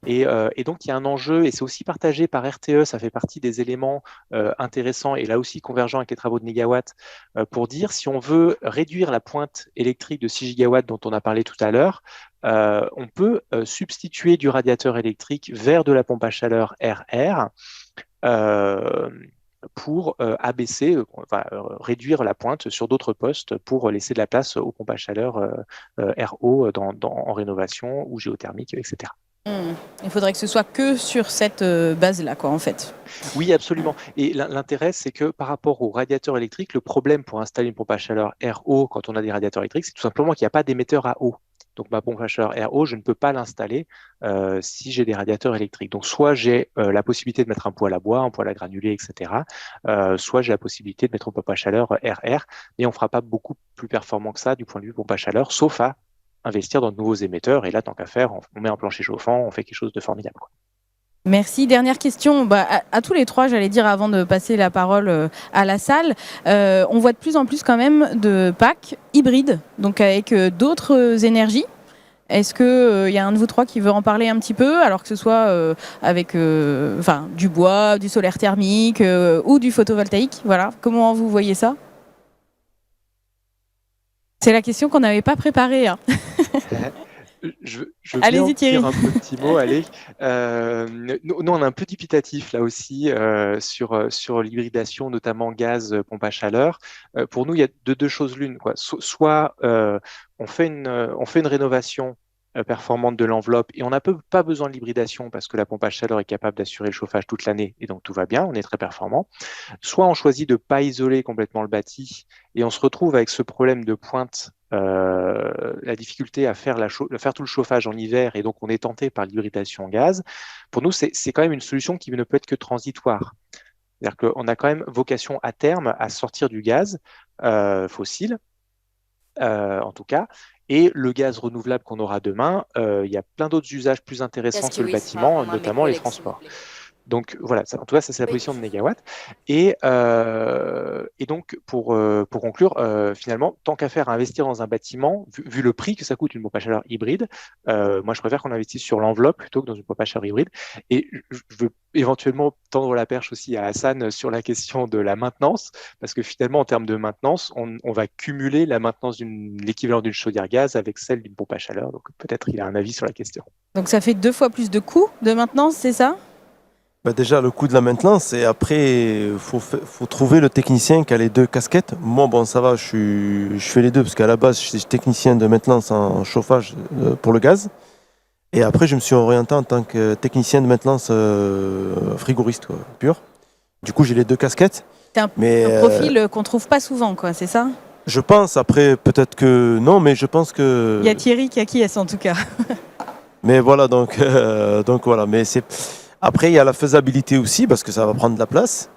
Et donc il y a un enjeu, et c'est aussi partagé par RTE, ça fait partie des éléments intéressants, et là aussi convergents avec les travaux de Négawatt, pour dire si on veut réduire la pointe électrique de 6 gigawatts dont on a parlé tout à l'heure, on peut substituer du radiateur électrique vers de la pompe à chaleur RR pour abaisser, réduire la pointe sur d'autres postes pour laisser de la place aux pompes à chaleur RO en rénovation ou géothermique, etc. Il faudrait que ce soit que sur cette base-là, quoi, en fait. Oui, absolument. Et l'intérêt, c'est que par rapport aux radiateurs électriques, le problème pour installer une pompe à chaleur RO quand on a des radiateurs électriques, c'est tout simplement qu'il n'y a pas d'émetteur à eau. Donc ma pompe à chaleur RO, je ne peux pas l'installer si j'ai des radiateurs électriques. Donc soit j'ai la possibilité de mettre un poêle à bois, un poêle à granulés, etc. Soit j'ai la possibilité de mettre une pompe à chaleur RR, mais on ne fera pas beaucoup plus performant que ça du point de vue pompe à chaleur, sauf à investir dans de nouveaux émetteurs. Et là, tant qu'à faire, on met un plancher chauffant, on fait quelque chose de formidable, quoi. Merci. Dernière question à tous les trois, j'allais dire, avant de passer la parole à la salle. On voit de plus en plus quand même de packs hybrides, donc avec d'autres énergies. Est-ce qu'il y a un de vous trois qui veut en parler un petit peu, alors que ce soit avec du bois, du solaire thermique ou du photovoltaïque? Voilà. Comment vous voyez ça? C'est la question qu'on n'avait pas préparée. Hein. Je veux Allez-y, bien dire Thierry. un petit mot, allez. Nous, on a un peu dubitatif là aussi sur l'hybridation, notamment gaz, pompe à chaleur. Pour nous, il y a deux choses l'une, quoi. Soit on fait une rénovation performante de l'enveloppe et on n'a pas besoin de l'hybridation parce que la pompe à chaleur est capable d'assurer le chauffage toute l'année et donc tout va bien, on est très performant. Soit on choisit de ne pas isoler complètement le bâti et on se retrouve avec ce problème de pointe, la difficulté à faire tout le chauffage en hiver, et donc on est tenté par l'hybridation en gaz. Pour nous, c'est quand même une solution qui ne peut être que transitoire. C'est-à-dire qu'on a quand même vocation à terme à sortir du gaz fossile, en tout cas, et le gaz renouvelable qu'on aura demain, il y a plein d'autres usages plus intéressants que le bâtiment, notamment les transports. Donc voilà, en tout cas, ça c'est la position de Négawatt. Et donc pour conclure, finalement, tant qu'à faire à investir dans un bâtiment, vu le prix que ça coûte une pompe à chaleur hybride, moi je préfère qu'on investisse sur l'enveloppe plutôt que dans une pompe à chaleur hybride. Et je veux éventuellement tendre la perche aussi à Hassan sur la question de la maintenance, parce que finalement en termes de maintenance, on va cumuler la maintenance l'équivalent d'une chaudière gaz avec celle d'une pompe à chaleur. Donc peut-être il a un avis sur la question. Donc ça fait 2 fois plus de coûts de maintenance, c'est ça? Déjà, le coût de la maintenance, et après, il faut trouver le technicien qui a les deux casquettes. Moi, bon, ça va, je fais les deux, parce qu'à la base, je suis technicien de maintenance en chauffage pour le gaz. Et après, je me suis orienté en tant que technicien de maintenance frigoriste, quoi, pur. Du coup, j'ai les deux casquettes. C'est un profil qu'on trouve pas souvent, quoi, c'est ça? Je pense, après, peut-être que non, mais je pense que... Il y a Thierry qui acquiesce, en tout cas. Mais voilà, donc voilà, mais c'est... Après, il y a la faisabilité aussi, parce que ça va prendre de la place.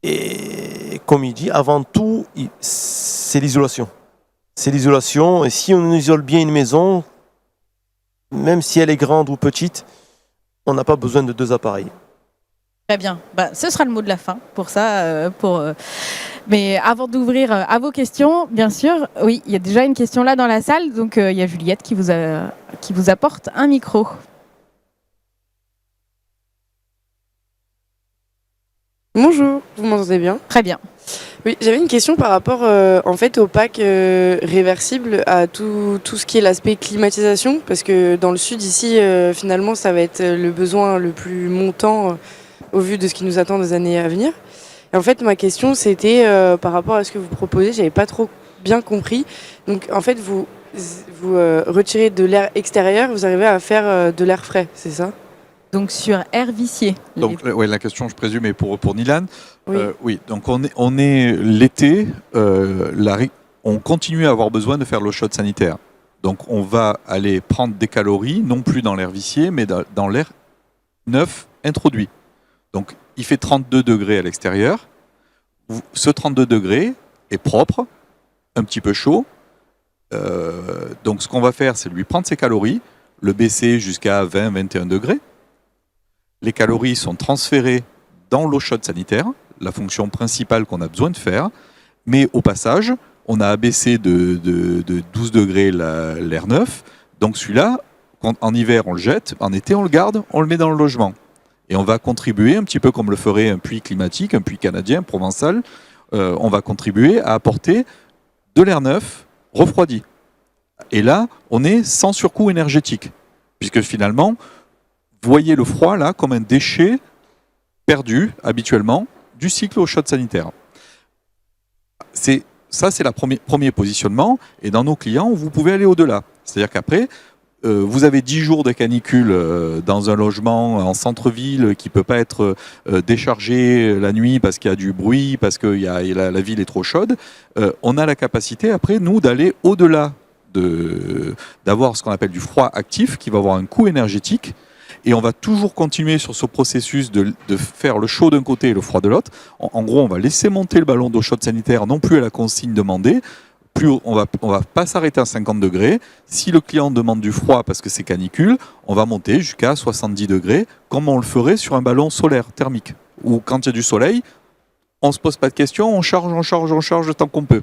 Et comme il dit, avant tout, c'est l'isolation. C'est l'isolation. Et si on isole bien une maison, même si elle est grande ou petite, on n'a pas besoin de 2 appareils. Très bien. Ce sera le mot de la fin pour ça. Mais avant d'ouvrir à vos questions, bien sûr, oui, il y a déjà une question là dans la salle. Donc, il y a Juliette qui vous apporte un micro. Bonjour, vous m'entendez bien? Très bien. Oui, j'avais une question par rapport en fait au pack réversible, à tout ce qui est l'aspect climatisation, parce que dans le sud ici, finalement, ça va être le besoin le plus montant au vu de ce qui nous attend des années à venir. Et en fait, ma question, c'était par rapport à ce que vous proposez, j'avais pas trop bien compris. Donc, en fait, vous retirez de l'air extérieur, vous arrivez à faire de l'air frais, c'est ça? Donc sur air vicié. Donc ouais, la question, je présume, est pour Nilan. Oui. Oui, donc on est l'été, on continue à avoir besoin de faire l'eau chaude sanitaire. Donc on va aller prendre des calories, non plus dans l'air vicié, mais dans l'air neuf introduit. Donc il fait 32 degrés à l'extérieur. Ce 32 degrés est propre, un petit peu chaud. Donc ce qu'on va faire, c'est lui prendre ses calories, le baisser jusqu'à 20-21 degrés. Les calories sont transférées dans l'eau chaude sanitaire, la fonction principale qu'on a besoin de faire, mais au passage, on a abaissé de 12 degrés l'air neuf. Donc celui-là, en hiver, on le jette, en été, on le garde, on le met dans le logement. Et on va contribuer, un petit peu comme le ferait un puits climatique, un puits canadien, provençal, on va contribuer à apporter de l'air neuf refroidi. Et là, on est sans surcoût énergétique. Puisque finalement, voyez le froid là comme un déchet perdu habituellement du cycle au shot sanitaire. Ça, c'est le premier positionnement. Et dans nos clients, vous pouvez aller au-delà. C'est-à-dire qu'après, vous avez 10 jours de canicule dans un logement en centre-ville qui ne peut pas être déchargé la nuit parce qu'il y a du bruit, parce que la ville est trop chaude. On a la capacité, après, nous, d'aller au-delà d'avoir ce qu'on appelle du froid actif qui va avoir un coût énergétique. Et on va toujours continuer sur ce processus de faire le chaud d'un côté et le froid de l'autre. En gros, on va laisser monter le ballon d'eau chaude sanitaire, non plus à la consigne demandée. Plus on va pas s'arrêter à 50 degrés. Si le client demande du froid parce que c'est canicule, on va monter jusqu'à 70 degrés, comme on le ferait sur un ballon solaire thermique. Ou quand il y a du soleil, on ne se pose pas de questions, on charge le temps qu'on peut.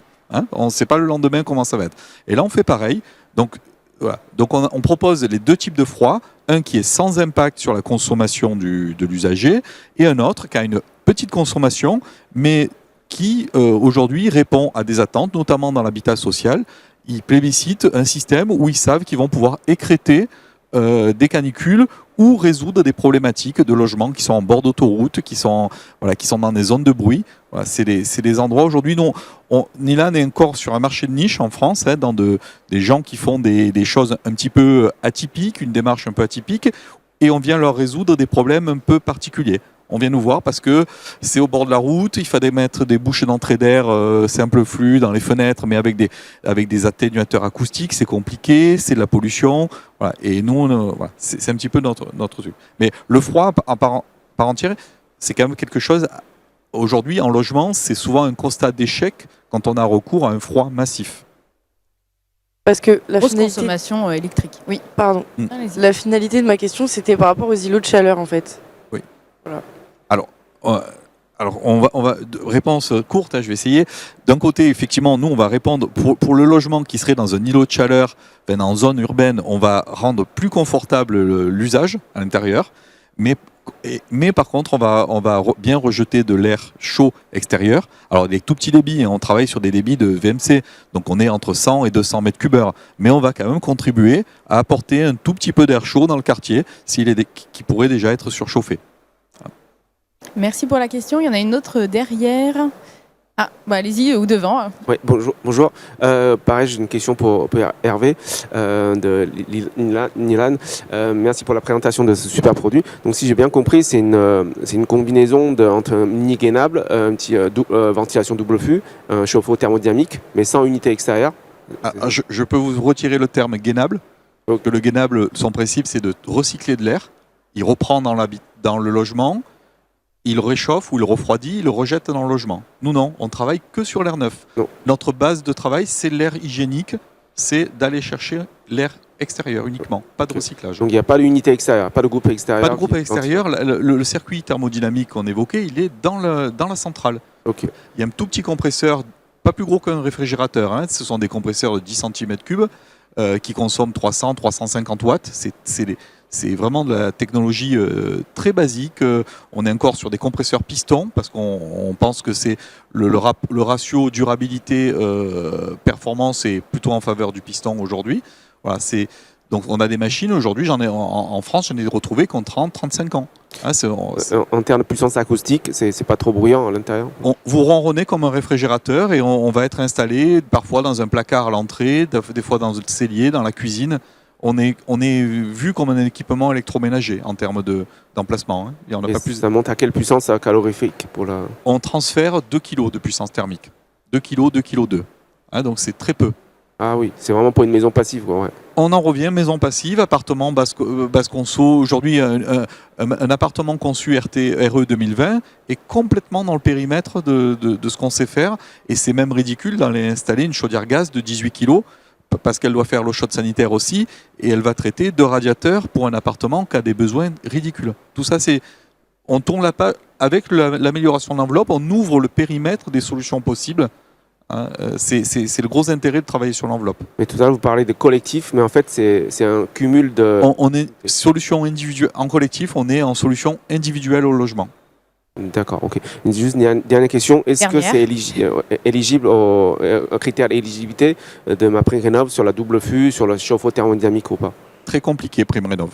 On ne sait pas le lendemain comment ça va être. Et là, on fait pareil. Donc, voilà. Donc on propose les deux types de froid, un qui est sans impact sur la consommation de l'usager et un autre qui a une petite consommation, mais qui aujourd'hui répond à des attentes, notamment dans l'habitat social. Ils plébiscitent un système où ils savent qu'ils vont pouvoir écrêter des canicules ou résoudre des problématiques de logement qui sont en bord d'autoroute, qui sont dans des zones de bruit. Voilà, c'est des endroits aujourd'hui. Nous, Nilan est encore sur un marché de niche en France, dans des gens qui font des choses un petit peu atypiques, une démarche un peu atypique, et on vient leur résoudre des problèmes un peu particuliers. On vient nous voir parce que c'est au bord de la route, il fallait mettre des bouches d'entrée d'air simple flux dans les fenêtres, mais avec des atténuateurs acoustiques, c'est compliqué, c'est de la pollution. Voilà. Et nous, voilà, c'est un petit peu notre truc. Mais le froid, par entière, c'est quand même quelque chose. Aujourd'hui, en logement, c'est souvent un constat d'échec quand on a recours à un froid massif. Parce que la Grosse finalité... consommation électrique. Oui. Pardon. Allez-y. La finalité de ma question, c'était par rapport aux îlots de chaleur, en fait. Oui. Voilà. Alors, on va réponse courte, je vais essayer. D'un côté, effectivement, nous, on va répondre pour le logement qui serait dans un îlot de chaleur, en zone urbaine, on va rendre plus confortable l'usage à l'intérieur. Mais par contre, on va bien rejeter de l'air chaud extérieur. Alors, des tout petits débits, on travaille sur des débits de VMC, donc on est entre 100 et 200 mètres cubes heure. Mais on va quand même contribuer à apporter un tout petit peu d'air chaud dans le quartier, qui pourrait déjà être surchauffé. Merci pour la question. Il y en a une autre derrière. Ah, allez-y, ou devant. Oui, bonjour. Pareil, j'ai une question pour Hervé de Nilan. Merci pour la présentation de ce super produit. Donc, si j'ai bien compris, c'est une combinaison entre un mini gainable, un petit ventilation double flux, un chauffe-eau thermodynamique, mais sans unité extérieure. Je peux vous retirer le terme gainable. Okay. Le gainable, son principe, c'est de recycler de l'air. Il reprend dans le logement. Il réchauffe ou il refroidit, il le rejette dans le logement. Nous, non, on travaille que sur l'air neuf. Non. Notre base de travail, c'est l'air hygiénique, c'est d'aller chercher l'air extérieur uniquement, pas de recyclage. Donc il n'y a pas d'unité extérieure, pas de groupe extérieur. Pas de groupe extérieur. Le circuit thermodynamique qu'on évoquait, il est dans la centrale. Okay. Il y a un tout petit compresseur, pas plus gros qu'un réfrégérateur. Ce sont des compresseurs de 10 cm3 qui consomment 300-350 watts. C'est vraiment de la technologie très basique. On est encore sur des compresseurs pistons parce qu'on pense que c'est le ratio durabilité performance est plutôt en faveur du piston aujourd'hui. Voilà, donc on a des machines aujourd'hui, en France, j'en ai retrouvé qui ont 30-35 ans. En termes de puissance acoustique, c'est pas trop bruyant à l'intérieur. Vous ronronnez comme un réfrigérateur et on va être installé parfois dans un placard à l'entrée, des fois dans le cellier, dans la cuisine. On est vu comme un équipement électroménager en termes d'emplacement. Il y en a pas plus. Ça monte à quelle puissance calorifique On transfère 2 kg de puissance thermique. 2 kg, 2 kg 2. Donc c'est très peu. Ah oui, c'est vraiment pour une maison passive. Ouais. On en revient, maison passive, appartement basse conso. Aujourd'hui, un appartement conçu RE 2020 est complètement dans le périmètre de ce qu'on sait faire. Et c'est même ridicule d'aller installer une chaudière gaz de 18 kg parce qu'elle doit faire l'eau chaude sanitaire aussi, et elle va traiter 2 radiateurs pour un appartement qui a des besoins ridicules. Tout ça, on tourne la page avec l'amélioration de l'enveloppe, on ouvre le périmètre des solutions possibles Hein. C'est le gros intérêt de travailler sur l'enveloppe. Mais tout à l'heure, vous parlez de collectif, mais en fait, c'est un cumul de... On est solution individuelle en collectif, on est en solution individuelle au logement. D'accord, ok. Juste une dernière question. Est-ce que c'est éligible aux critères d'éligibilité de ma prime rénov sur la double fût, sur le chauffe-eau thermodynamique ou pas? Très compliqué, prime rénov.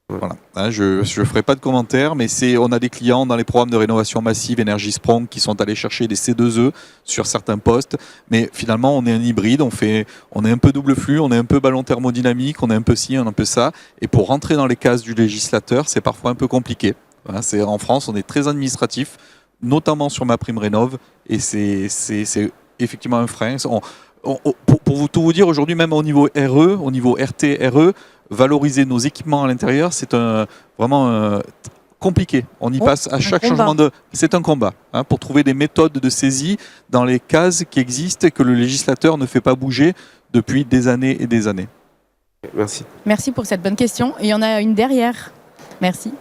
Voilà. Hein, je ne ferai pas de commentaires, mais on a des clients dans les programmes de rénovation massive Energy Sprong qui sont allés chercher des C2E sur certains postes, mais finalement on est un hybride, on est un peu double flux, on est un peu ballon thermodynamique, on est un peu ci, on est un peu ça, et pour rentrer dans les cases du législateur, c'est parfois un peu compliqué. Voilà, en France, on est très administratif, notamment sur ma prime rénov, et c'est effectivement un frein. Pour tout vous dire, aujourd'hui, même au niveau RE, au niveau RT, RE, valoriser nos équipements à l'intérieur, c'est vraiment compliqué. On y passe à chaque changement de... C'est un combat hein, pour trouver des méthodes de saisie dans les cases qui existent et que le législateur ne fait pas bouger depuis des années et des années. Merci. Merci pour cette bonne question. Et il y en a une derrière. Merci.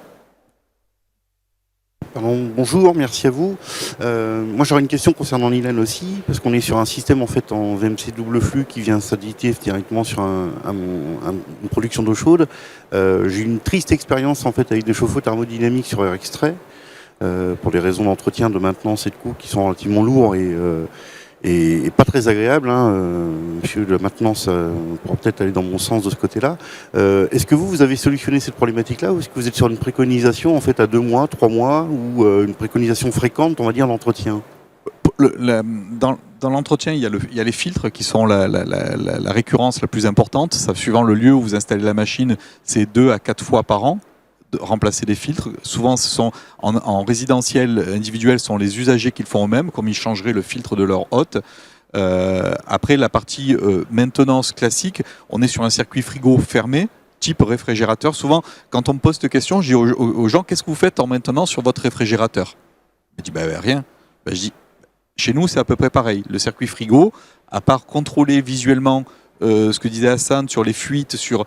Pardon, bonjour, merci à vous. Moi j'aurais une question concernant Nilan aussi, parce qu'on est sur un système en fait en VMC double flux qui vient s'additif directement sur une production d'eau chaude. J'ai eu une triste expérience en fait avec des chauffe-eau thermodynamiques sur air extrait, pour des raisons d'entretien, de maintenance et de coûts qui sont relativement lourds et pas très agréables. Monsieur de la maintenance pourra peut-être aller dans mon sens de ce côté-là. Est-ce que vous avez solutionné cette problématique-là, ou est-ce que vous êtes sur une préconisation en fait à 2 mois, 3 mois, ou une préconisation fréquente, on va dire, d'entretien? Dans l'entretien, il y a les filtres qui sont la récurrence la plus importante. Ça, suivant le lieu où vous installez la machine, c'est 2 à 4 fois par an. Remplacer des filtres. Souvent, ce sont en résidentiel individuel, ce sont les usagers qui le font eux-mêmes, comme ils changeraient le filtre de leur hôte. Après, la partie maintenance classique, on est sur un circuit frigo fermé, type réfrigérateur. Souvent, quand on me pose cette question, je dis aux gens, qu'est-ce que vous faites en maintenance sur votre réfrigérateur? Je dis, rien. Je dis, chez nous, c'est à peu près pareil. Le circuit frigo, à part contrôler visuellement ce que disait Hassan sur les fuites, sur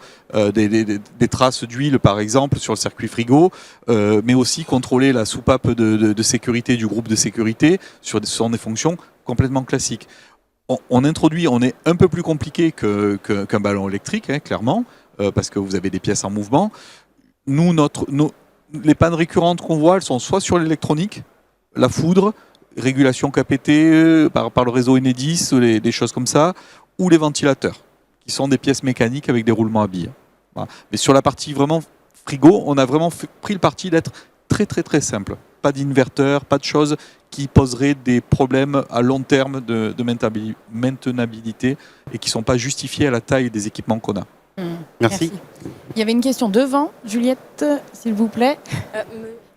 des traces d'huile par exemple sur le circuit frigo, mais aussi contrôler la soupape de sécurité du groupe de sécurité sur des fonctions complètement classiques. On est un peu plus compliqué qu'un ballon électrique, hein, clairement, parce que vous avez des pièces en mouvement. Les pannes récurrentes qu'on voit, elles sont soit sur l'électronique, la foudre, régulation KPT par le réseau Enedis, des choses comme ça, ou les ventilateurs, qui sont des pièces mécaniques avec des roulements à billes. Voilà. Mais sur la partie vraiment frigo, on a vraiment pris le parti d'être très très très simple. Pas d'inverteur, pas de choses qui poseraient des problèmes à long terme de maintenabilité et qui ne sont pas justifiés à la taille des équipements qu'on a. Merci. Il y avait une question devant, Juliette, s'il vous plaît.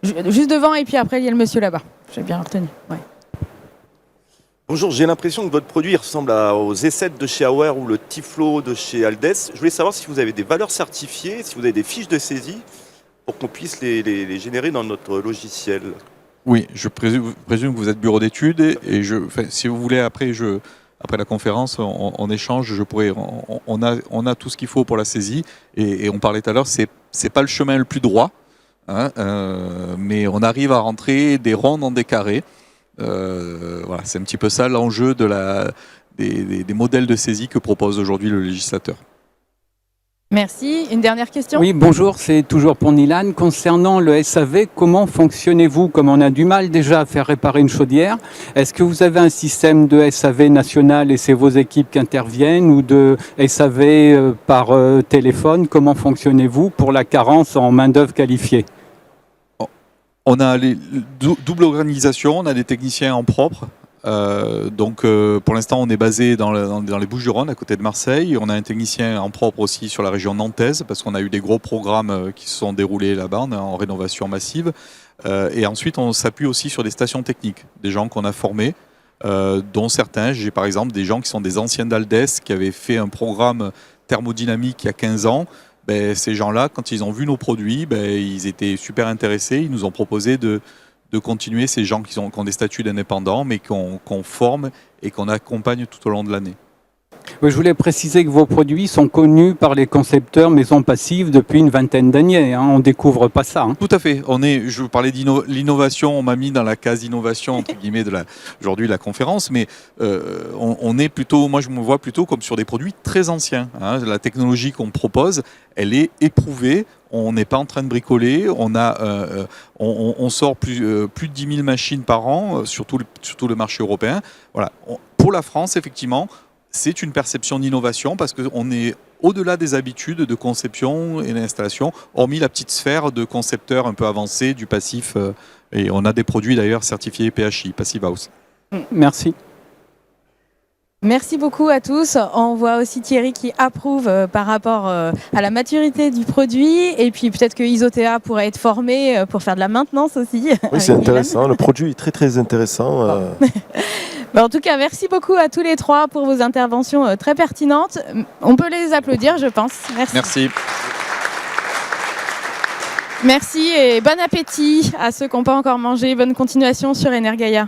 Juste devant, et puis après, il y a le monsieur là-bas. J'ai bien retenu. Ouais. Bonjour, j'ai l'impression que votre produit ressemble aux E7 de chez Auer ou le Tiflo de chez Aldes. Je voulais savoir si vous avez des valeurs certifiées, si vous avez des fiches de saisie pour qu'on puisse les générer dans notre logiciel. Oui, je présume que vous êtes bureau d'études et si vous voulez, après la conférence, on échange. On a tout ce qu'il faut pour la saisie et on parlait tout à l'heure, c'est pas le chemin le plus droit, hein, mais on arrive à rentrer des ronds dans des carrés. Voilà, c'est un petit peu ça l'enjeu des modèles de saisie que propose aujourd'hui le législateur. Merci. Une dernière question? Oui, bonjour, c'est toujours pour Nilan. Concernant le SAV, comment fonctionnez-vous? Comme on a du mal déjà à faire réparer une chaudière, est-ce que vous avez un système de SAV national et c'est vos équipes qui interviennent, ou de SAV par téléphone? Comment fonctionnez-vous pour la carence en main-d'œuvre qualifiée? On a double organisation, on a des techniciens en propre. Donc pour l'instant on est basé dans les Bouches-du-Rhône à côté de Marseille. On a un technicien en propre aussi sur la région nantaise parce qu'on a eu des gros programmes qui se sont déroulés là-bas, on est en rénovation massive. Et ensuite on s'appuie aussi sur des stations techniques, des gens qu'on a formés, dont certains, j'ai par exemple des gens qui sont des anciens d'Aldes qui avaient fait un programme thermodynamique il y a 15 ans. Ces gens-là, quand ils ont vu nos produits, ils étaient super intéressés, ils nous ont proposé de continuer, ces gens qui ont des statuts d'indépendants, mais qu'on forme et qu'on accompagne tout au long de l'année. Je voulais préciser que vos produits sont connus par les concepteurs maisons passives depuis une vingtaine d'années. On ne découvre pas ça. Tout à fait. Je vous parlais d'innovation, on m'a mis dans la case innovation entre guillemets aujourd'hui de la conférence, mais on est plutôt, moi je me vois plutôt comme sur des produits très anciens. La technologie qu'on propose, elle est éprouvée. On n'est pas en train de bricoler. On sort plus de 10 000 machines par an, surtout le marché européen. Voilà. Pour la France, effectivement, c'est une perception d'innovation parce qu'on est au-delà des habitudes de conception et d'installation, hormis la petite sphère de concepteurs un peu avancés du passif. Et on a des produits d'ailleurs certifiés PHI, Passive House. Merci. Merci beaucoup à tous. On voit aussi Thierry qui approuve par rapport à la maturité du produit. Et puis peut-être que Isotea pourrait être formé pour faire de la maintenance aussi. Oui, c'est intéressant. Le produit est très très intéressant. En tout cas, merci beaucoup à tous les trois pour vos interventions très pertinentes. On peut les applaudir, je pense. Merci. Merci. Merci et bon appétit à ceux qui n'ont pas encore mangé. Bonne continuation sur Energaia.